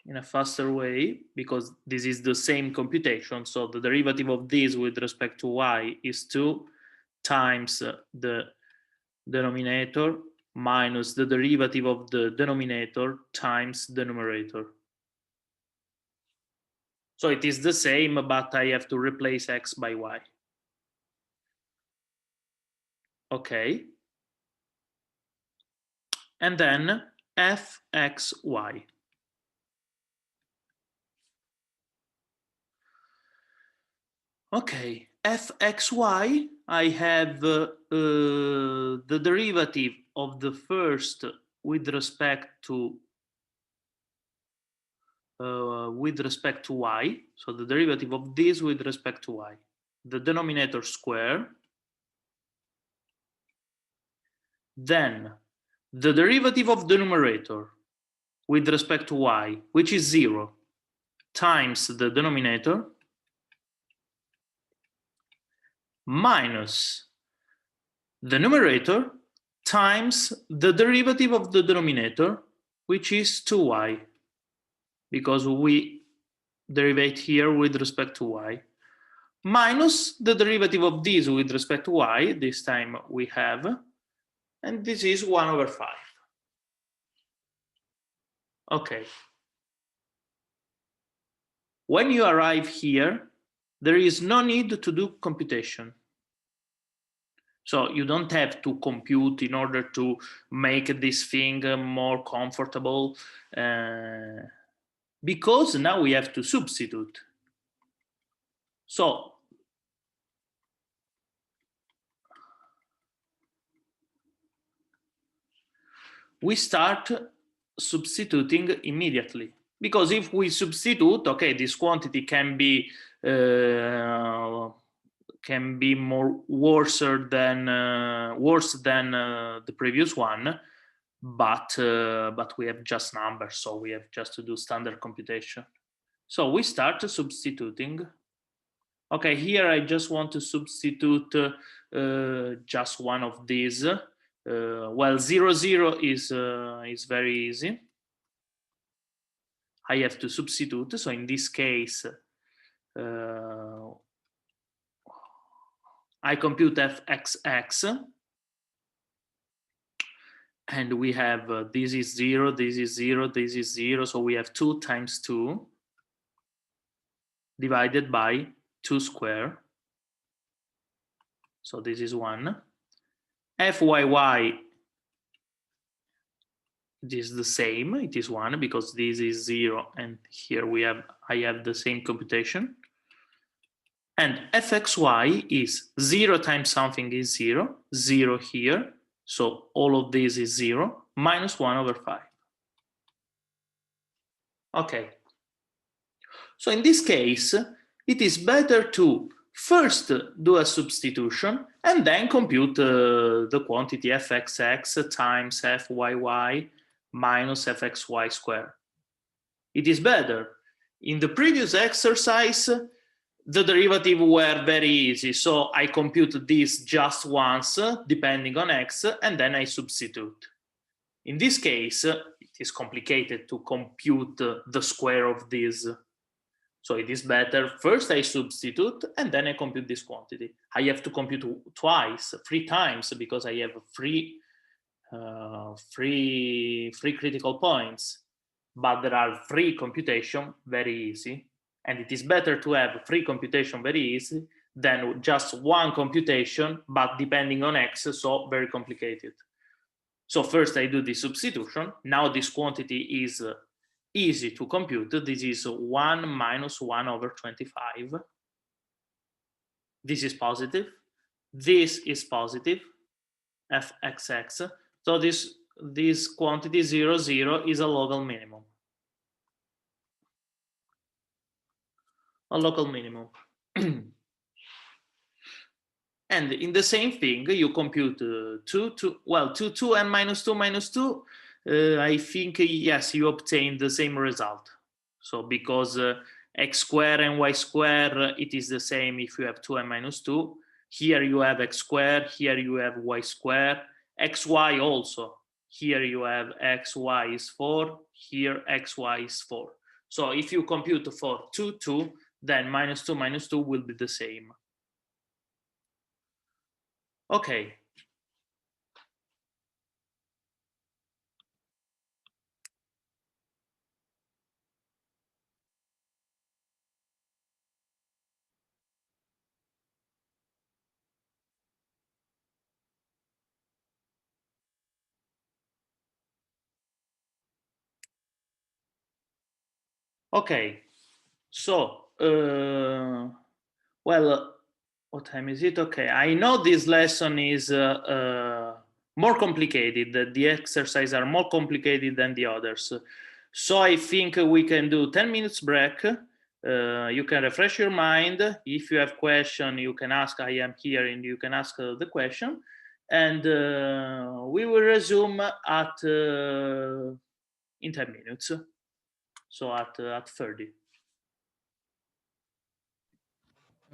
in a faster way because this is the same computation. So the derivative of this with respect to y is 2 times the denominator minus the derivative of the denominator times the numerator. So it is the same, but I have to replace x by y. Okay. And then fxy. Okay, fxy, I have the derivative of the first with respect to y. So the derivative of this with respect to y. The denominator square. Then the derivative of the numerator with respect to y, which is 0, times the denominator, minus the numerator times the derivative of the denominator, which is 2y, because we derivate here with respect to y, minus the derivative of this with respect to y, this time we have, and this is 1 over 5. Okay. When you arrive here, there is no need to do computation. So you don't have to compute in order to make this thing more comfortable, because now we have to substitute. So we start substituting immediately, because if we substitute, okay, this quantity can be more worse than the previous one, but we have just numbers, so we have just to do standard computation. So we start substituting. Okay, here I just want to substitute just one of these. Well, 0, 0 is very easy. I have to substitute. So in this case, I compute fxx, and we have this is 0, this is 0, this is 0. So we have 2 times 2 divided by 2 square. So this is 1. Fyy, it is the same, it is 1, because this is 0, and here I have the same computation. And fxy is 0 times something is 0, 0 here, so all of this is 0, minus 1 over 5. Okay. So in this case, it is better to first do a substitution and then compute the quantity fxx times fyy minus fxy squared. It is better. In the previous exercise, the derivative were very easy, so I compute this just once, depending on x, and then I substitute. In this case, it is complicated to compute the square of this. So it is better, first I substitute, and then I compute this quantity. I have to compute twice, 3 times, because I have three critical points. But there are 3 computation, very easy. And it is better to have 3 computation very easy than just 1 computation, but depending on x, so very complicated. So first I do the substitution. Now this quantity is easy to compute. This is 1 minus 1 over 25. This is positive. This is positive, fxx. So this quantity 0, 0 is a local minimum. A local minimum. And in the same thing, you compute 2 and minus 2 minus 2. I think, yes, you obtain the same result. So because x squared and y squared, it is the same if you have 2 and minus 2. Here you have x squared, here you have y squared, xy also. Here you have xy is 4, here xy is 4. So if you compute for 2, 2, then minus 2 will be the same. Okay. Okay. So, well, what time is it? Okay, I know this lesson is more complicated. The exercises are more complicated than the others. So I think we can do 10 minutes break. You can refresh your mind. If you have question, you can ask. I am here, and you can ask the question. And we will resume at in 10 minutes. So at 30.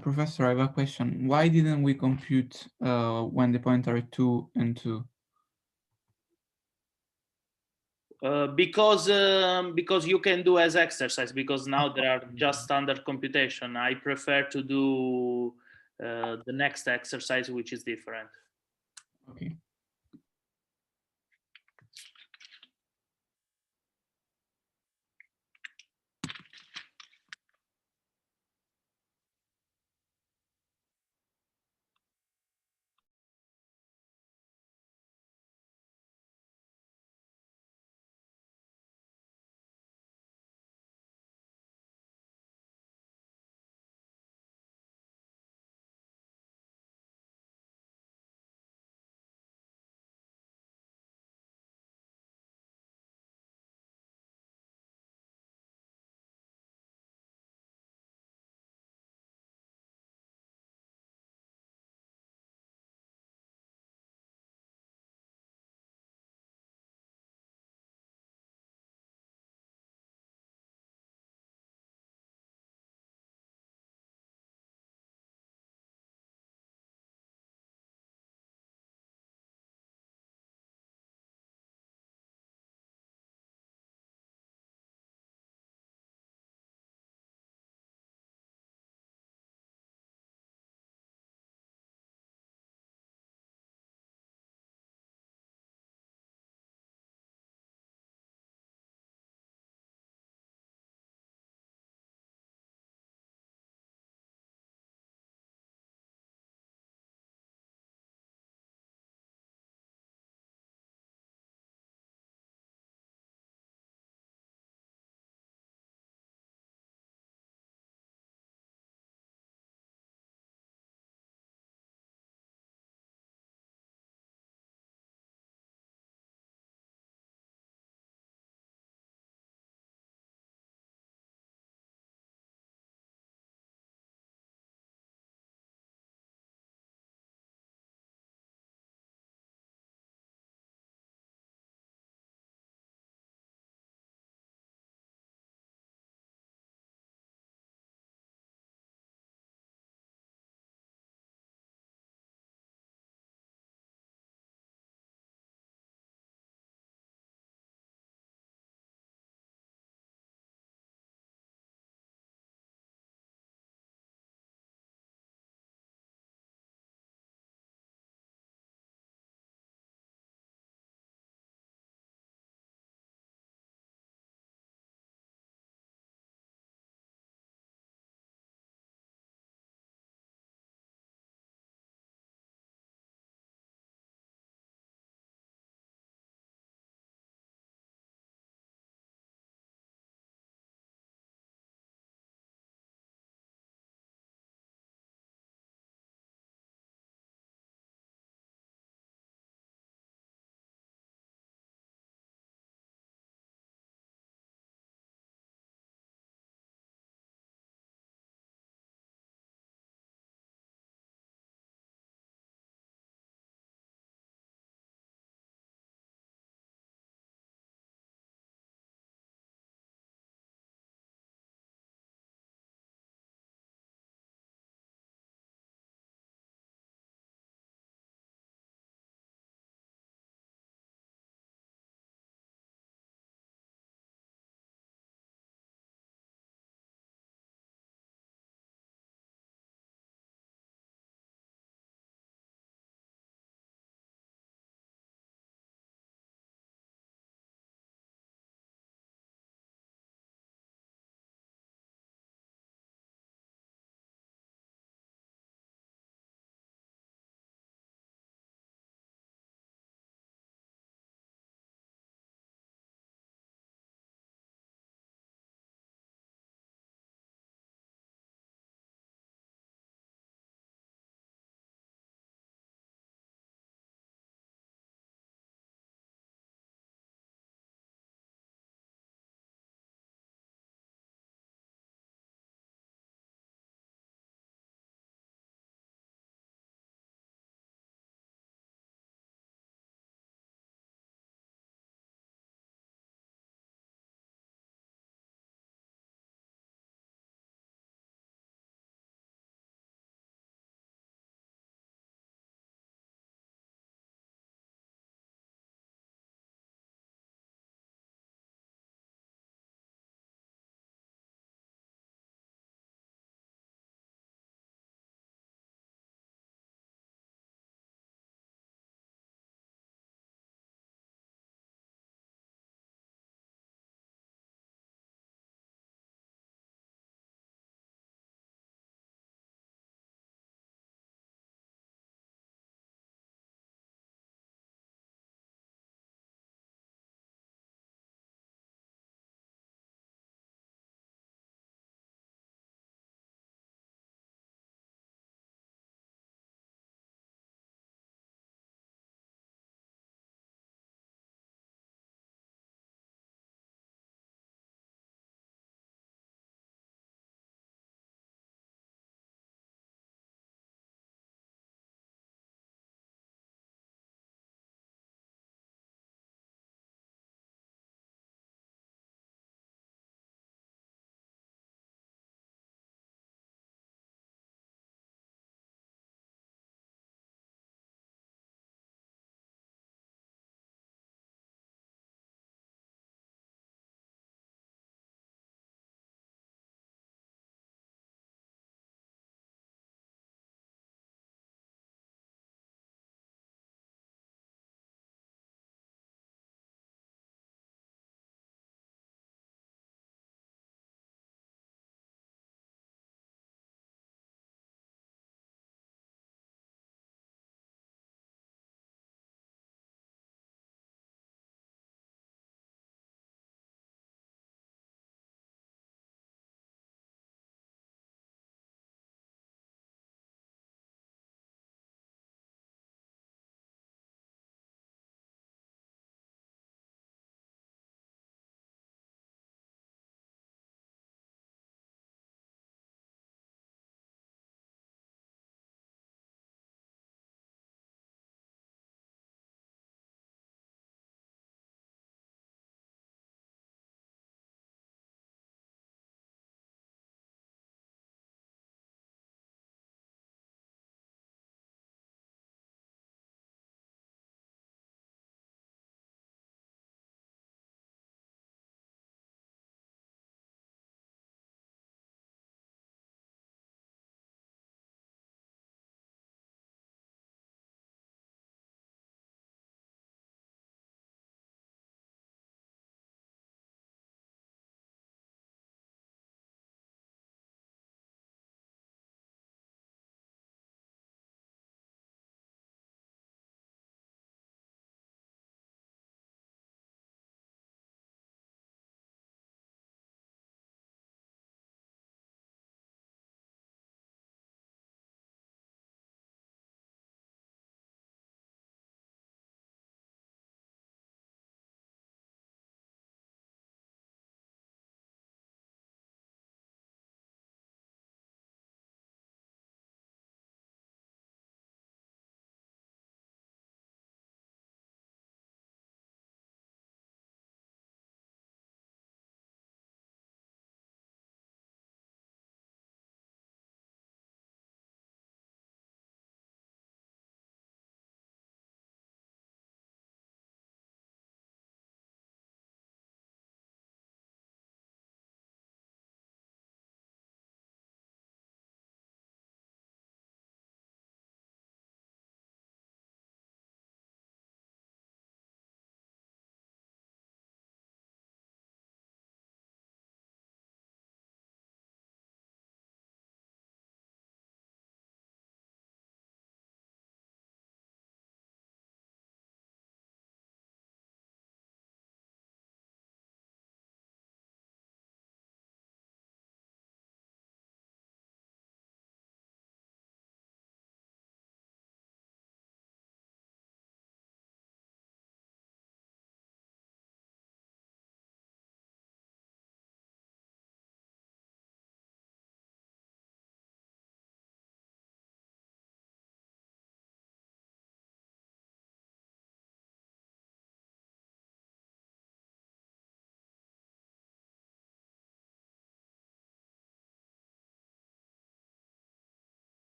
Professor, I have a question. Why didn't we compute when the points are 2 and 2? Because you can do as exercise, because now there are just standard computation. I prefer to do the next exercise, which is different. Okay.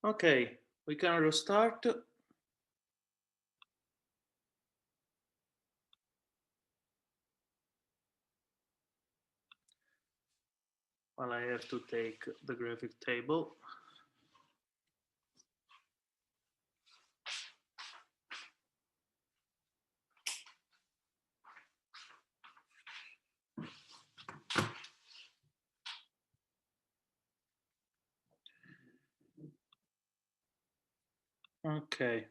Okay, we can restart. Well, I have to take the graphic table. Okay.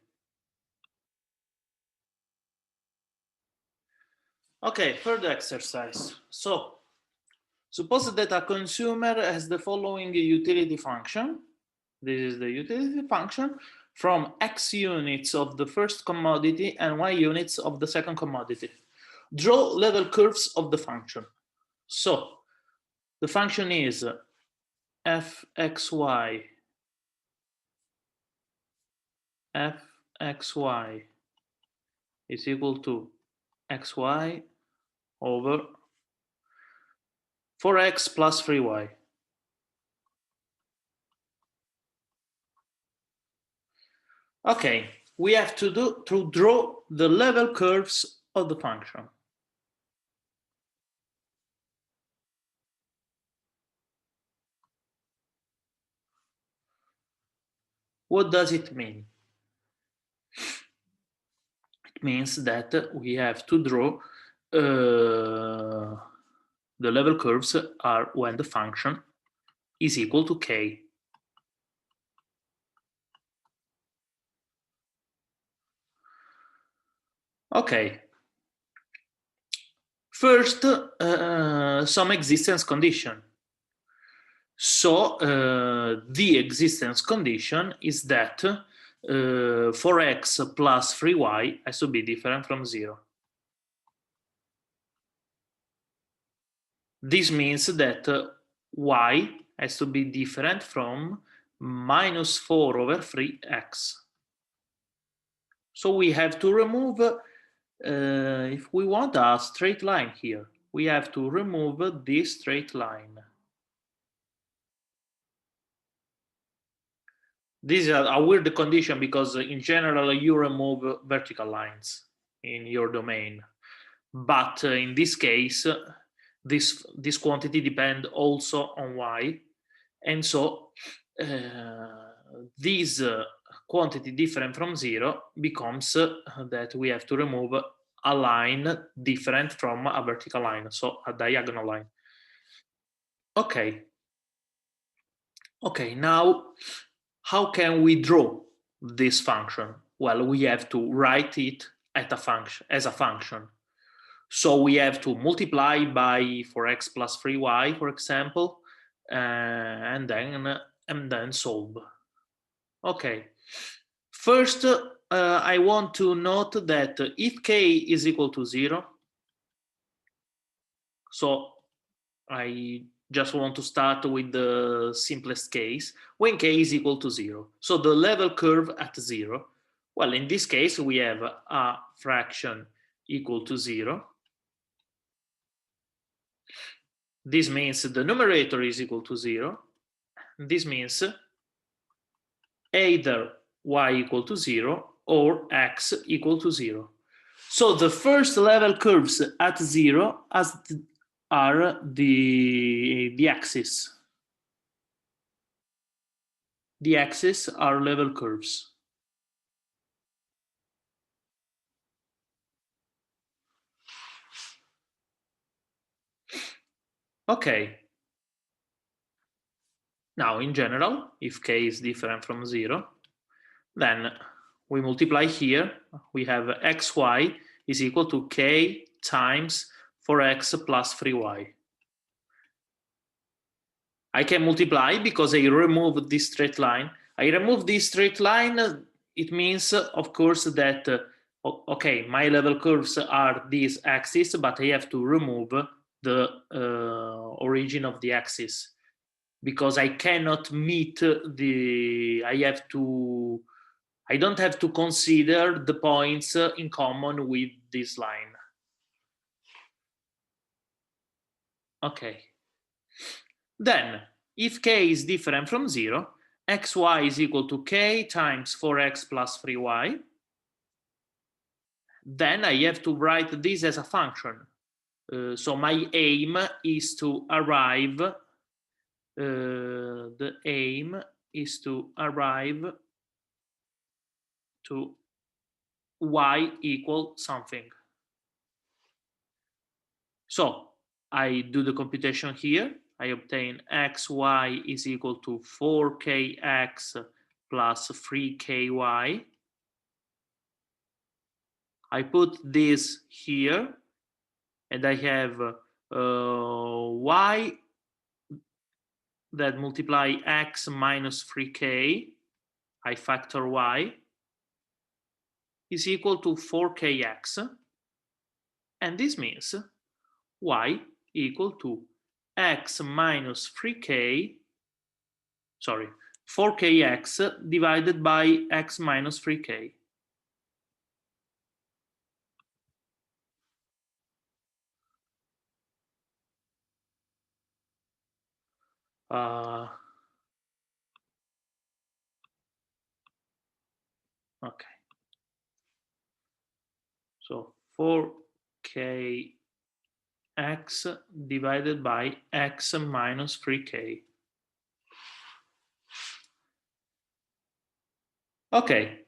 Okay, further exercise. So, suppose that a consumer has the following utility function. This is the utility function from X units of the first commodity and Y units of the second commodity. Draw level curves of the function. So, the function is fxy is equal to xy over 4x plus 3y. Okay, we have to draw the level curves of the function. What does it mean? It means that we have to draw the level curves are when the function is equal to k. Okay. First, some existence condition. So the existence condition is that 4x plus 3y has to be different from 0. This means that y has to be different from minus 4 over 3x. So we have to remove, if we want a straight line here, we have to remove this straight line. This is a weird condition because in general you remove vertical lines in your domain. But in this case, this quantity depends also on y. And so this quantity different from 0 becomes that we have to remove a line different from a vertical line, so a diagonal line. Okay. Okay, now how can we draw this function? Well, we have to write it at a function as a function. So we have to multiply by 4x plus 3y, for example, and then solve. Okay. First, I want to note that if k is equal to 0, so I just want to start with the simplest case, when k is equal to 0. So the level curve at 0, well, in this case, we have a fraction equal to 0. This means the numerator is equal to 0. This means either y equal to 0 or x equal to 0. So the first level curves at 0 are the axis. The axis are level curves. Okay. Now, in general, if k is different from 0, then we multiply here. We have xy is equal to k times 4x plus 3y. I can multiply because I remove this straight line. I remove this straight line. It means, of course, that, okay, my level curves are these axes, but I have to remove the origin of the axis because I cannot meet I don't have to consider the points in common with this line. Okay. Then, if k is different from 0, xy is equal to k times 4x plus 3y. Then I have to write this as a function. So my aim is to arrive, the aim is to arrive to y equal something. So I do the computation here. I obtain xy is equal to 4kx plus 3ky. I put this here, and I have y that multiply x minus 3k, I factor y, is equal to 4kx. And this means y equal to x minus 3k, sorry, 4kx divided by x minus 3k. Okay. So 4kx divided by x minus 3k. Okay.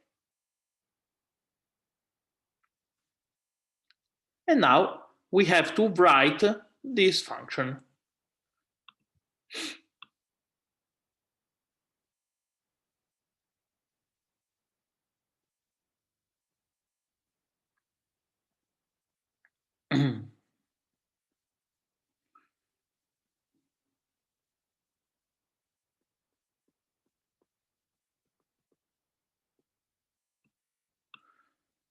And now we have to write this function.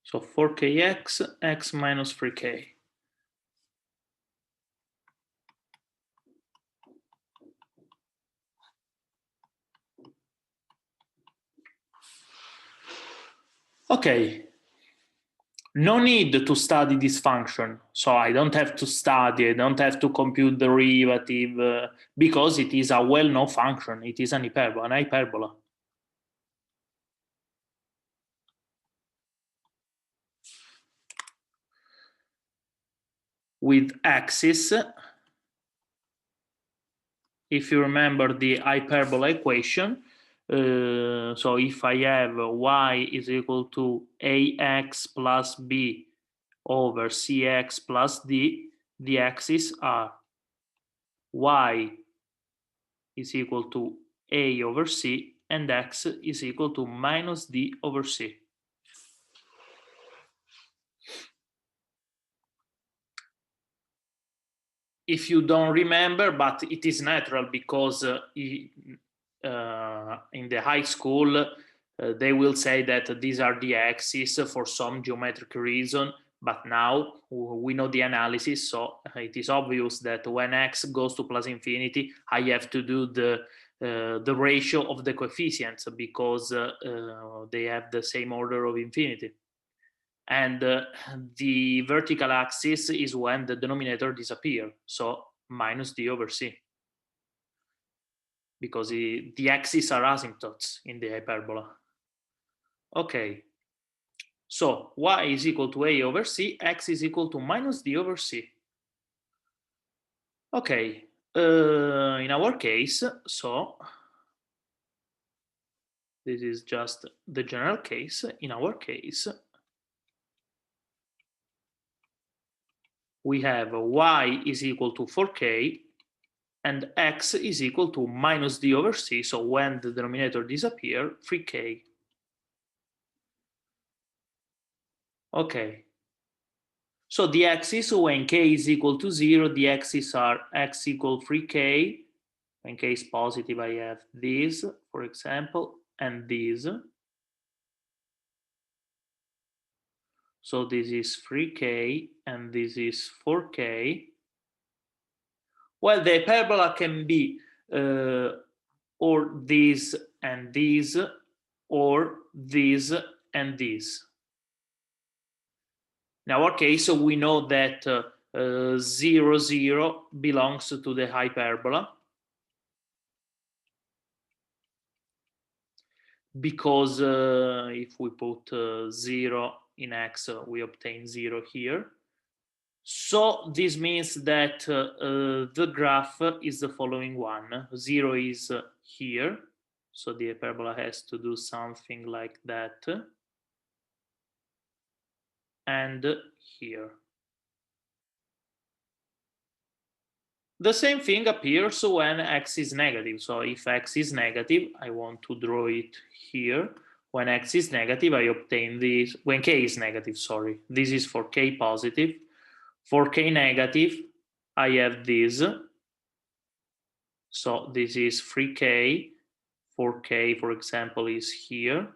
So 4kx, x minus 3k. Okay, no need to study this function. So I don't have to study, I don't have to compute derivative because it is a well-known function. It is an hyperbola. With axis, if you remember the hyperbola equation, so if I have y is equal to ax plus b over cx plus d, the axes are y is equal to a over c and x is equal to minus d over c. If you don't remember, but it is natural because in the high school they will say that these are the axes for some geometric reason, but now we know the analysis, so it is obvious that when x goes to plus infinity, I have to do the ratio of the coefficients because they have the same order of infinity. And the vertical axis is when the denominator disappears, so minus d over c, because the axes are asymptotes in the hyperbola. Okay, so y is equal to a over c, x is equal to minus d over c. Okay, in our case, so this is just the general case. In our case, we have y is equal to 4k and x is equal to minus d over c, so when the denominator disappears, 3k. Okay. So the axis, when k is equal to 0, the axes are x equal 3k. When k is positive, I have this, for example, and this. So this is 3k and this is 4k. Well, the hyperbola can be or this and this, or this and this. In our case, we know that 0, 0 belongs to the hyperbola. because if we put 0 in x, we obtain 0 here. So this means that the graph is the following one. 0 is here, so the hyperbola has to do something like that, and here. The same thing appears when x is negative. So if x is negative, I want to draw it here. When x is negative, I obtain this. When k is negative, sorry. This is for k positive. For k negative, I have this. So this is 3k. 4k, for example, is here.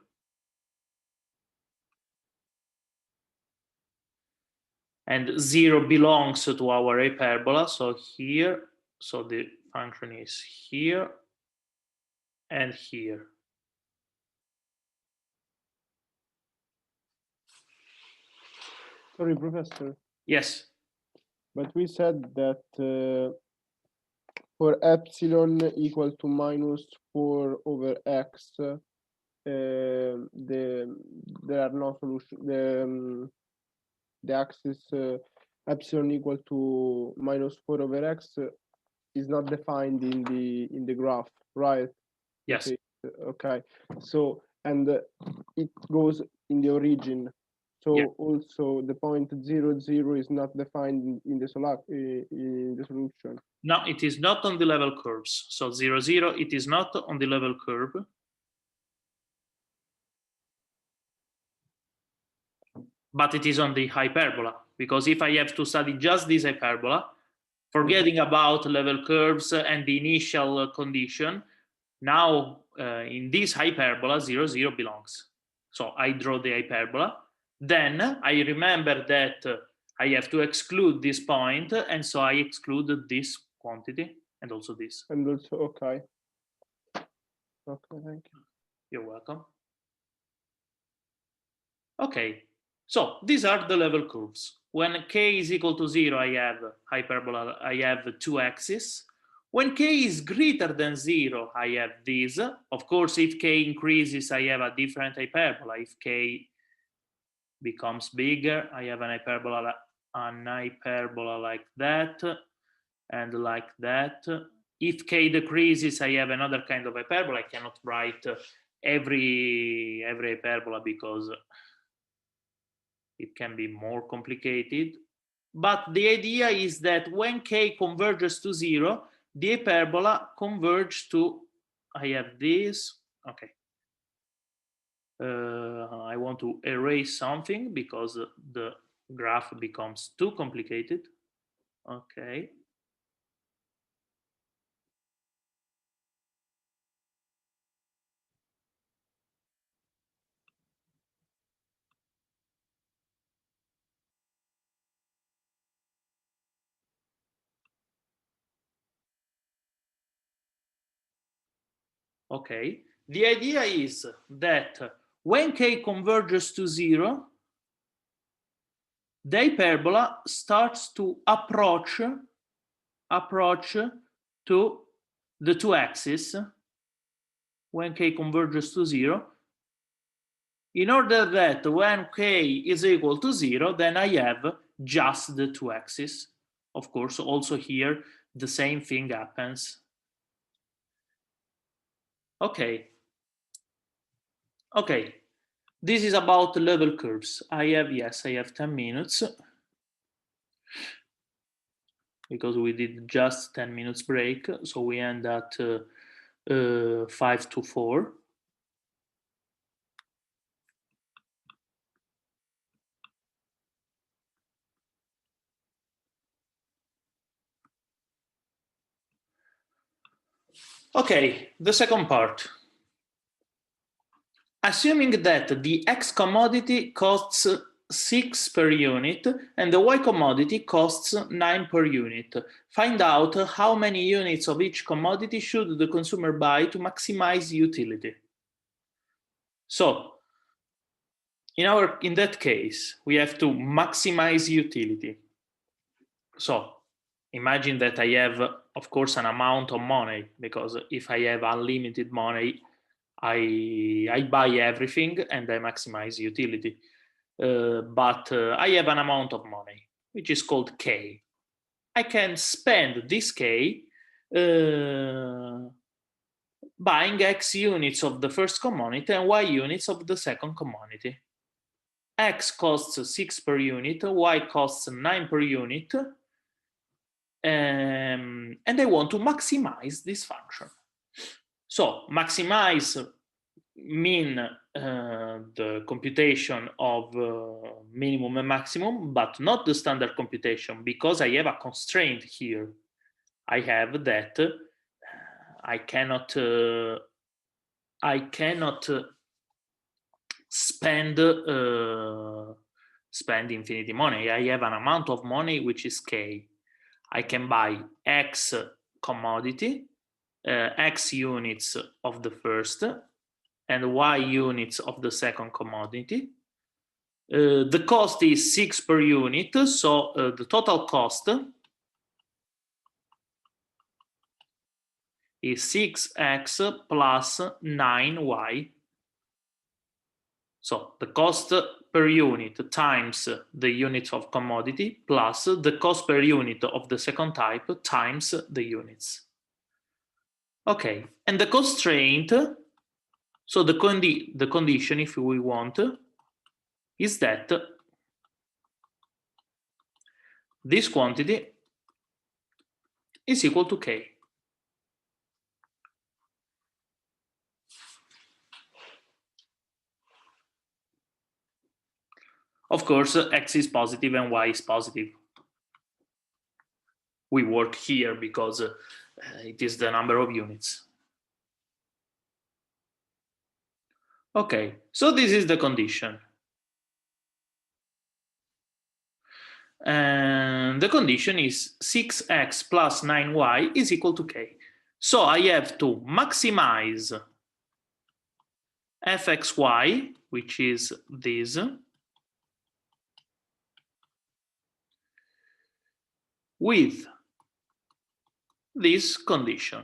And 0 belongs to our hyperbola, so here. So the function is here and here. Sorry, Professor, Yes. but we said that for epsilon equal to -4/x, there are no solution. The axis epsilon equal to -4/x is not defined in the graph, right? Yes. Okay. So and it goes in the origin. So yeah. Also the point 0, 0 is not defined in the solution. No, it is not on the level curves. So 0, 0, it is not on the level curve. But it is on the hyperbola, because if I have to study just this hyperbola, forgetting about level curves and the initial condition, now in this hyperbola, 0, 0 belongs. So I draw the hyperbola. Then I remember that I have to exclude this point, and so I exclude this quantity and also this. And also, okay. Okay, thank you. You're welcome. Okay, so these are the level curves. When k is equal to 0, I have hyperbola, I have two axes. When k is greater than 0, I have this. Of course, if k increases, I have a different hyperbola. If k becomes bigger, I have an hyperbola like that and like that. If k decreases, I have another kind of hyperbola. I cannot write every hyperbola because it can be more complicated. But the idea is that when k converges to 0, the hyperbola converges to, I have this, okay. I want to erase something because the graph becomes too complicated. Okay. Okay. The idea is that when k converges to 0, the hyperbola starts to approach to the two axes when k converges to 0, in order that when k is equal to 0, then I have just the two axes. Of course, also here, the same thing happens. Okay. Okay. This is about level curves. I have 10 minutes. Because we did just 10 minutes break. So we end at 5 to 4. Okay, the second part. Assuming that the X commodity costs 6 per unit and the Y commodity costs 9 per unit, find out how many units of each commodity should the consumer buy to maximize utility. So, in that case, we have to maximize utility. So, imagine that I have, of course, an amount of money, because if I have unlimited money, I buy everything and I maximize utility. But I have an amount of money, which is called K. I can spend this K buying X units of the first commodity and Y units of the second commodity. X costs 6 per unit, Y costs 9 per unit, and I want to maximize this function. So maximize mean the computation of minimum and maximum, but not the standard computation, because I have a constraint here. I have that I cannot spend infinity money. I have an amount of money which is K. I can buy X commodity, X units of the first, and Y units of the second commodity. The cost is 6 per unit, so the total cost is 6x plus 9y. So the cost per unit times the units of commodity plus the cost per unit of the second type times the units. Okay, and the constraint, so the condition, if we want, is that this quantity is equal to K. Of course, X is positive and Y is positive. We work here because it is the number of units. Okay, so this is the condition. And the condition is 6x plus 9y is equal to K. So I have to maximize fxy, which is this, with this condition.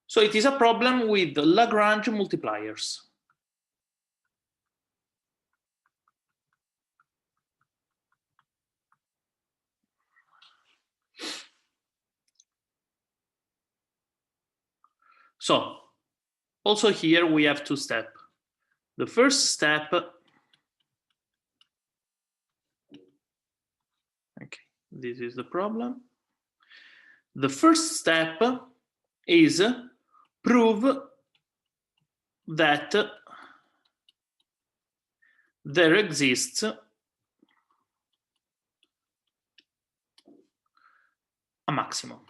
So it is a problem with Lagrange multipliers. So also here we have two steps. The first step, okay, this is the problem. The first step is prove that there exists a maximum.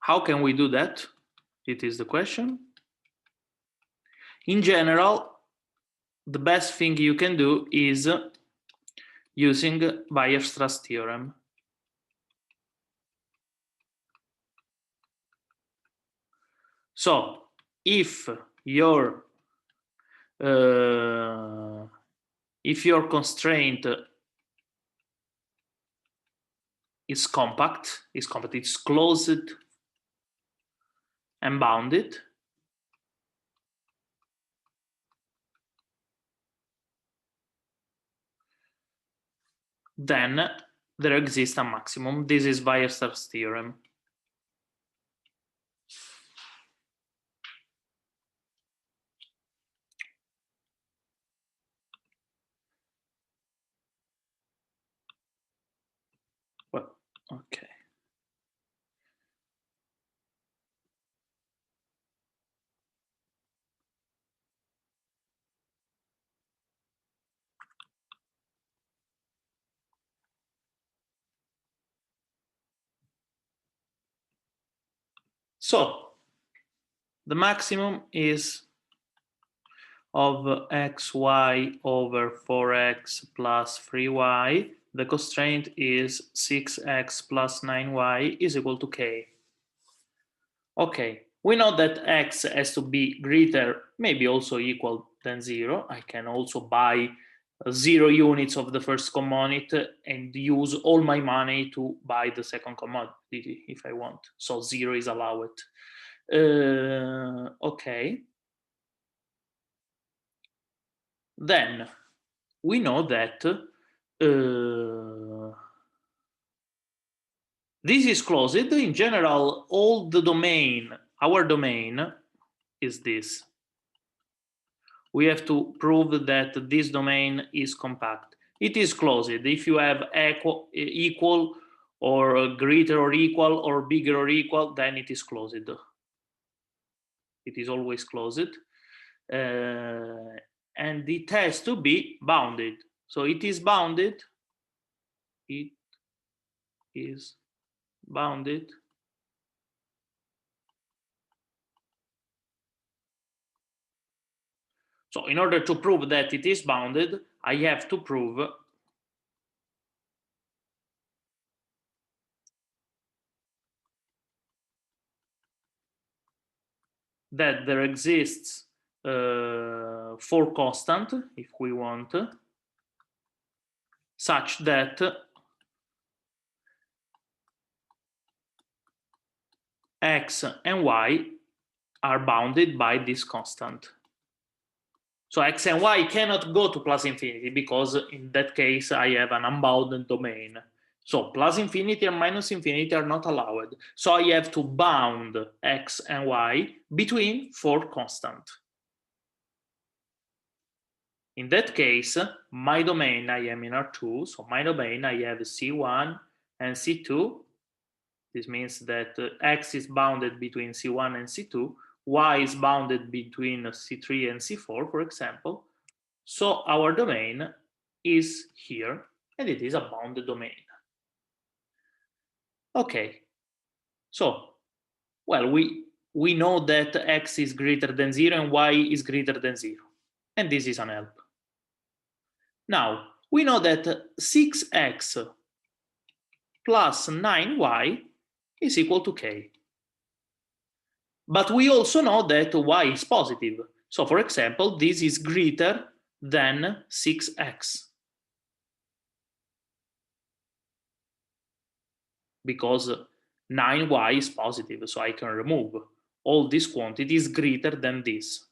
How can we do that? It is the question. In general, the best thing you can do is using Weierstrass theorem. So if your constraint is compact, it's closed and bounded, then there exists a maximum. This is Weierstrass theorem. Well, okay. So the maximum is of xy over 4x plus 3y. The constraint is 6x plus 9y is equal to k. Okay, We know that x has to be greater, maybe also equal than 0. I can also buy 0 units of the first commodity and use all my money to buy the second commodity if I want. So 0 is allowed. Okay. Then we know that this is closed. In general, all the domain, our domain is this. We have to prove that this domain is compact. It is closed. If you have equal or greater or equal or bigger or equal, then it is closed. It is always closed. And it has to be bounded. So it is bounded. It is bounded. So in order to prove that it is bounded, I have to prove that there exists 4 constant, if we want, such that x and y are bounded by this constant. So x and y cannot go to plus infinity because in that case I have an unbounded domain. So plus infinity and minus infinity are not allowed. So I have to bound x and y between 4 constants. In that case, my domain, I am in R2, so my domain, I have C1 and C2. This means that x is bounded between C1 and C2, y is bounded between C3 and C4, for example. So our domain is here, and it is a bounded domain. Okay, so, well, we know that x is greater than 0 and y is greater than 0, and this is an help. Now, we know that 6x plus 9y is equal to k. But we also know that y is positive. So for example, this is greater than 6x. Because 9y is positive, so I can remove all these quantities greater than this.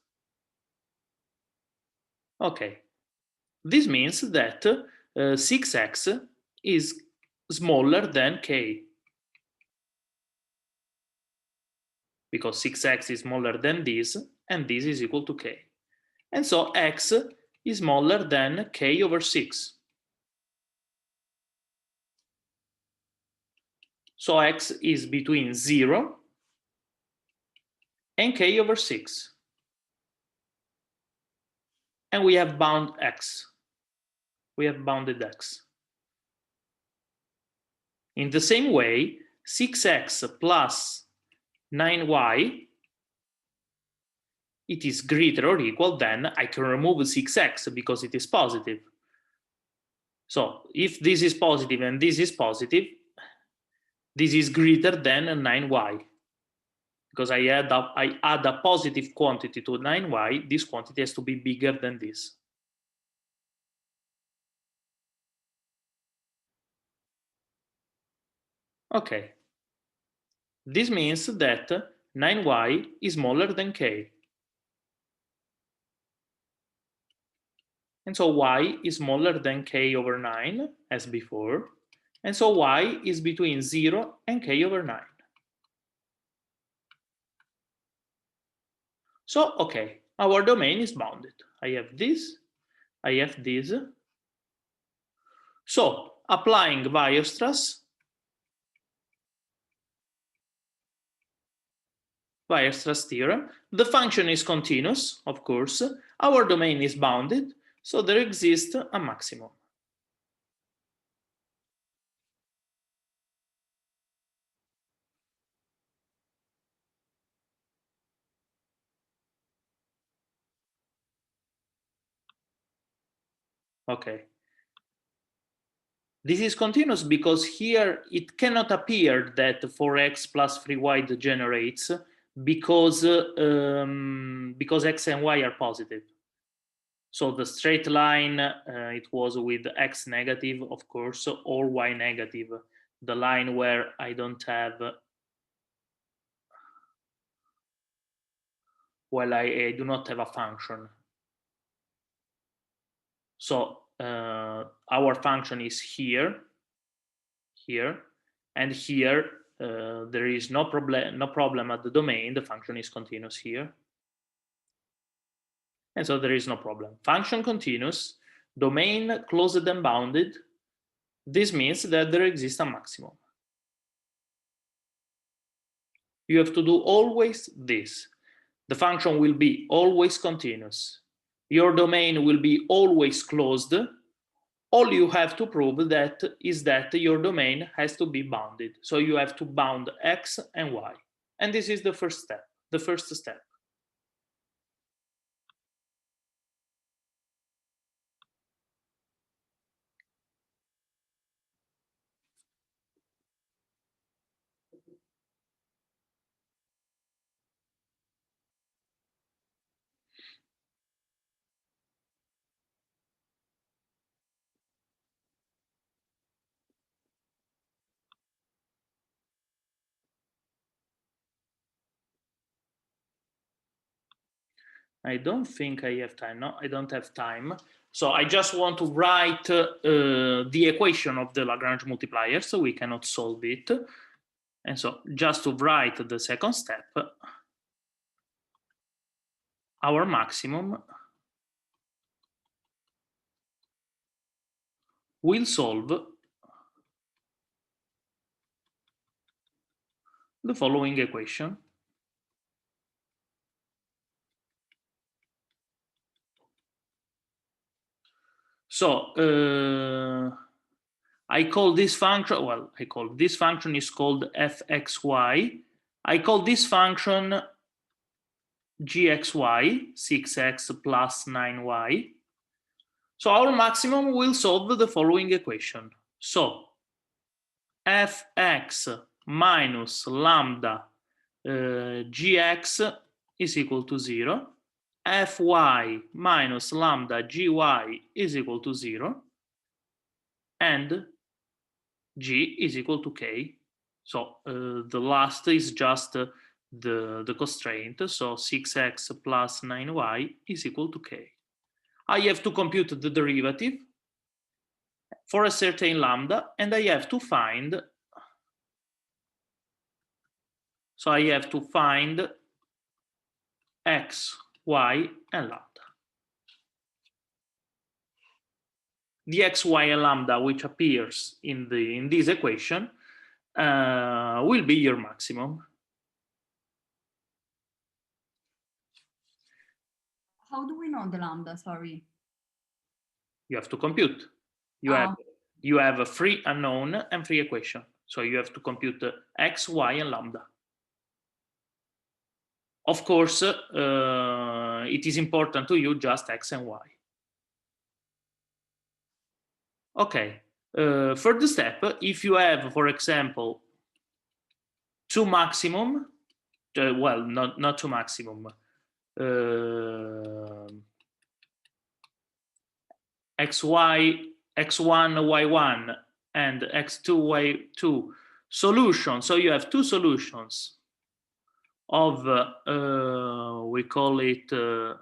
Okay. This means that 6x is smaller than k. Because 6x is smaller than this, and this is equal to k. And so x is smaller than k over 6. So x is between 0 and k over 6. And we have bound x. We have bounded x. In the same way, 6x plus 9y, it is greater or equal, then I can remove 6x because it is positive. So if this is positive and this is positive, this is greater than 9y. Because I add a positive quantity to 9y, this quantity has to be bigger than this. Okay. This means that 9y is smaller than k. And so y is smaller than k over 9, as before. And so y is between 0 and k over 9. So, okay, our domain is bounded. I have this, I have this. So, applying Weierstrass theorem, the function is continuous, of course. Our domain is bounded, so there exists a maximum. Okay. This is continuous because here it cannot appear that 4x plus 3y degenerates, because x and y are positive. So the straight line, it was with x negative, of course, or y negative, the line where I don't have, well, I do not have a function. So our function is here, and here there is no problem at the domain. The function is continuous here. And so there is no problem. Function continuous, domain closed and bounded. This means that there exists a maximum. You have to do always this. The function will be always continuous. Your domain will be always closed. All you have to prove that is that your domain has to be bounded. So you have to bound x and y. And this is the first step, I don't think I have time. No, I don't have time. So I just want to write the equation of the Lagrange multiplier so we cannot solve it. And so just to write the second step, our maximum will solve the following equation. So I call this function, well, this function is called fxy. I call this function gxy, 6x plus 9y. So our maximum will solve the following equation. So fx minus lambda gx is equal to 0. Fy minus lambda gy is equal to 0. And g is equal to k. So the last is just the constraint. So 6x plus 9y is equal to k. I have to compute the derivative for a certain lambda, and I have to find, so I have to find x, y, and lambda. The x, y, and lambda which appears in this equation will be your maximum. How do we know the lambda? Sorry. You have to compute. You have a free unknown and free equation. So you have to compute x, y, and lambda. Of course, it is important to you just x and y. Okay. Further step, if you have, for example, two maximum, well, not two maximum, xy, x1, y1, and x2, y2 solution. So you have two solutions of, we call it a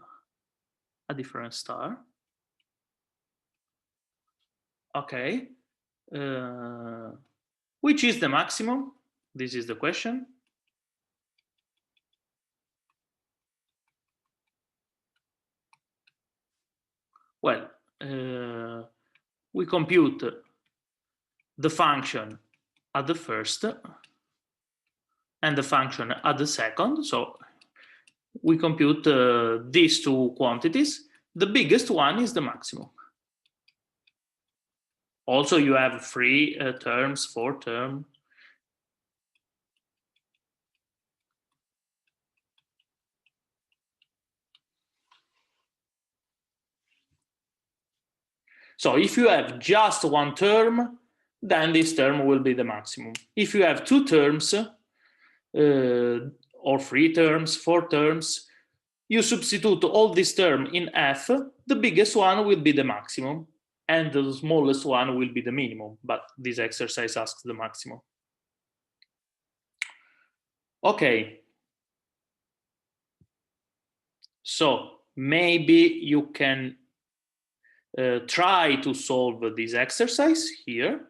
different star. Okay. Which is the maximum? This is the question. Well, we compute the function at the first and the function at the second. So we compute these two quantities. The biggest one is the maximum. Also, you have three terms, 4 terms. So if you have just one term, then this term will be the maximum. If you have two terms, or 3 terms, 4 terms, you substitute all these terms in f, the biggest one will be the maximum, and the smallest one will be the minimum, but this exercise asks the maximum. Okay. So maybe you can try to solve this exercise here,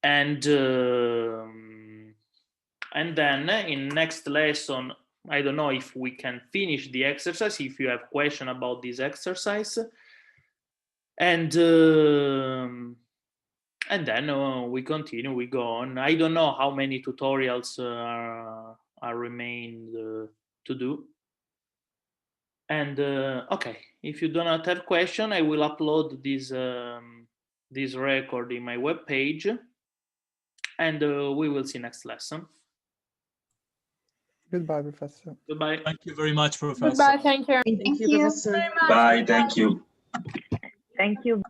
and then in next lesson, I don't know if we can finish the exercise, if you have question about this exercise, and then we continue, we go on. I don't know how many tutorials are remained to do. And okay, if you do not have question, I will upload this record in my web page, and we will see next lesson. Goodbye, Professor. Goodbye. Thank you very much, Professor. Goodbye. Thank you. Thank you, Professor. Bye. Thank you. Thank you.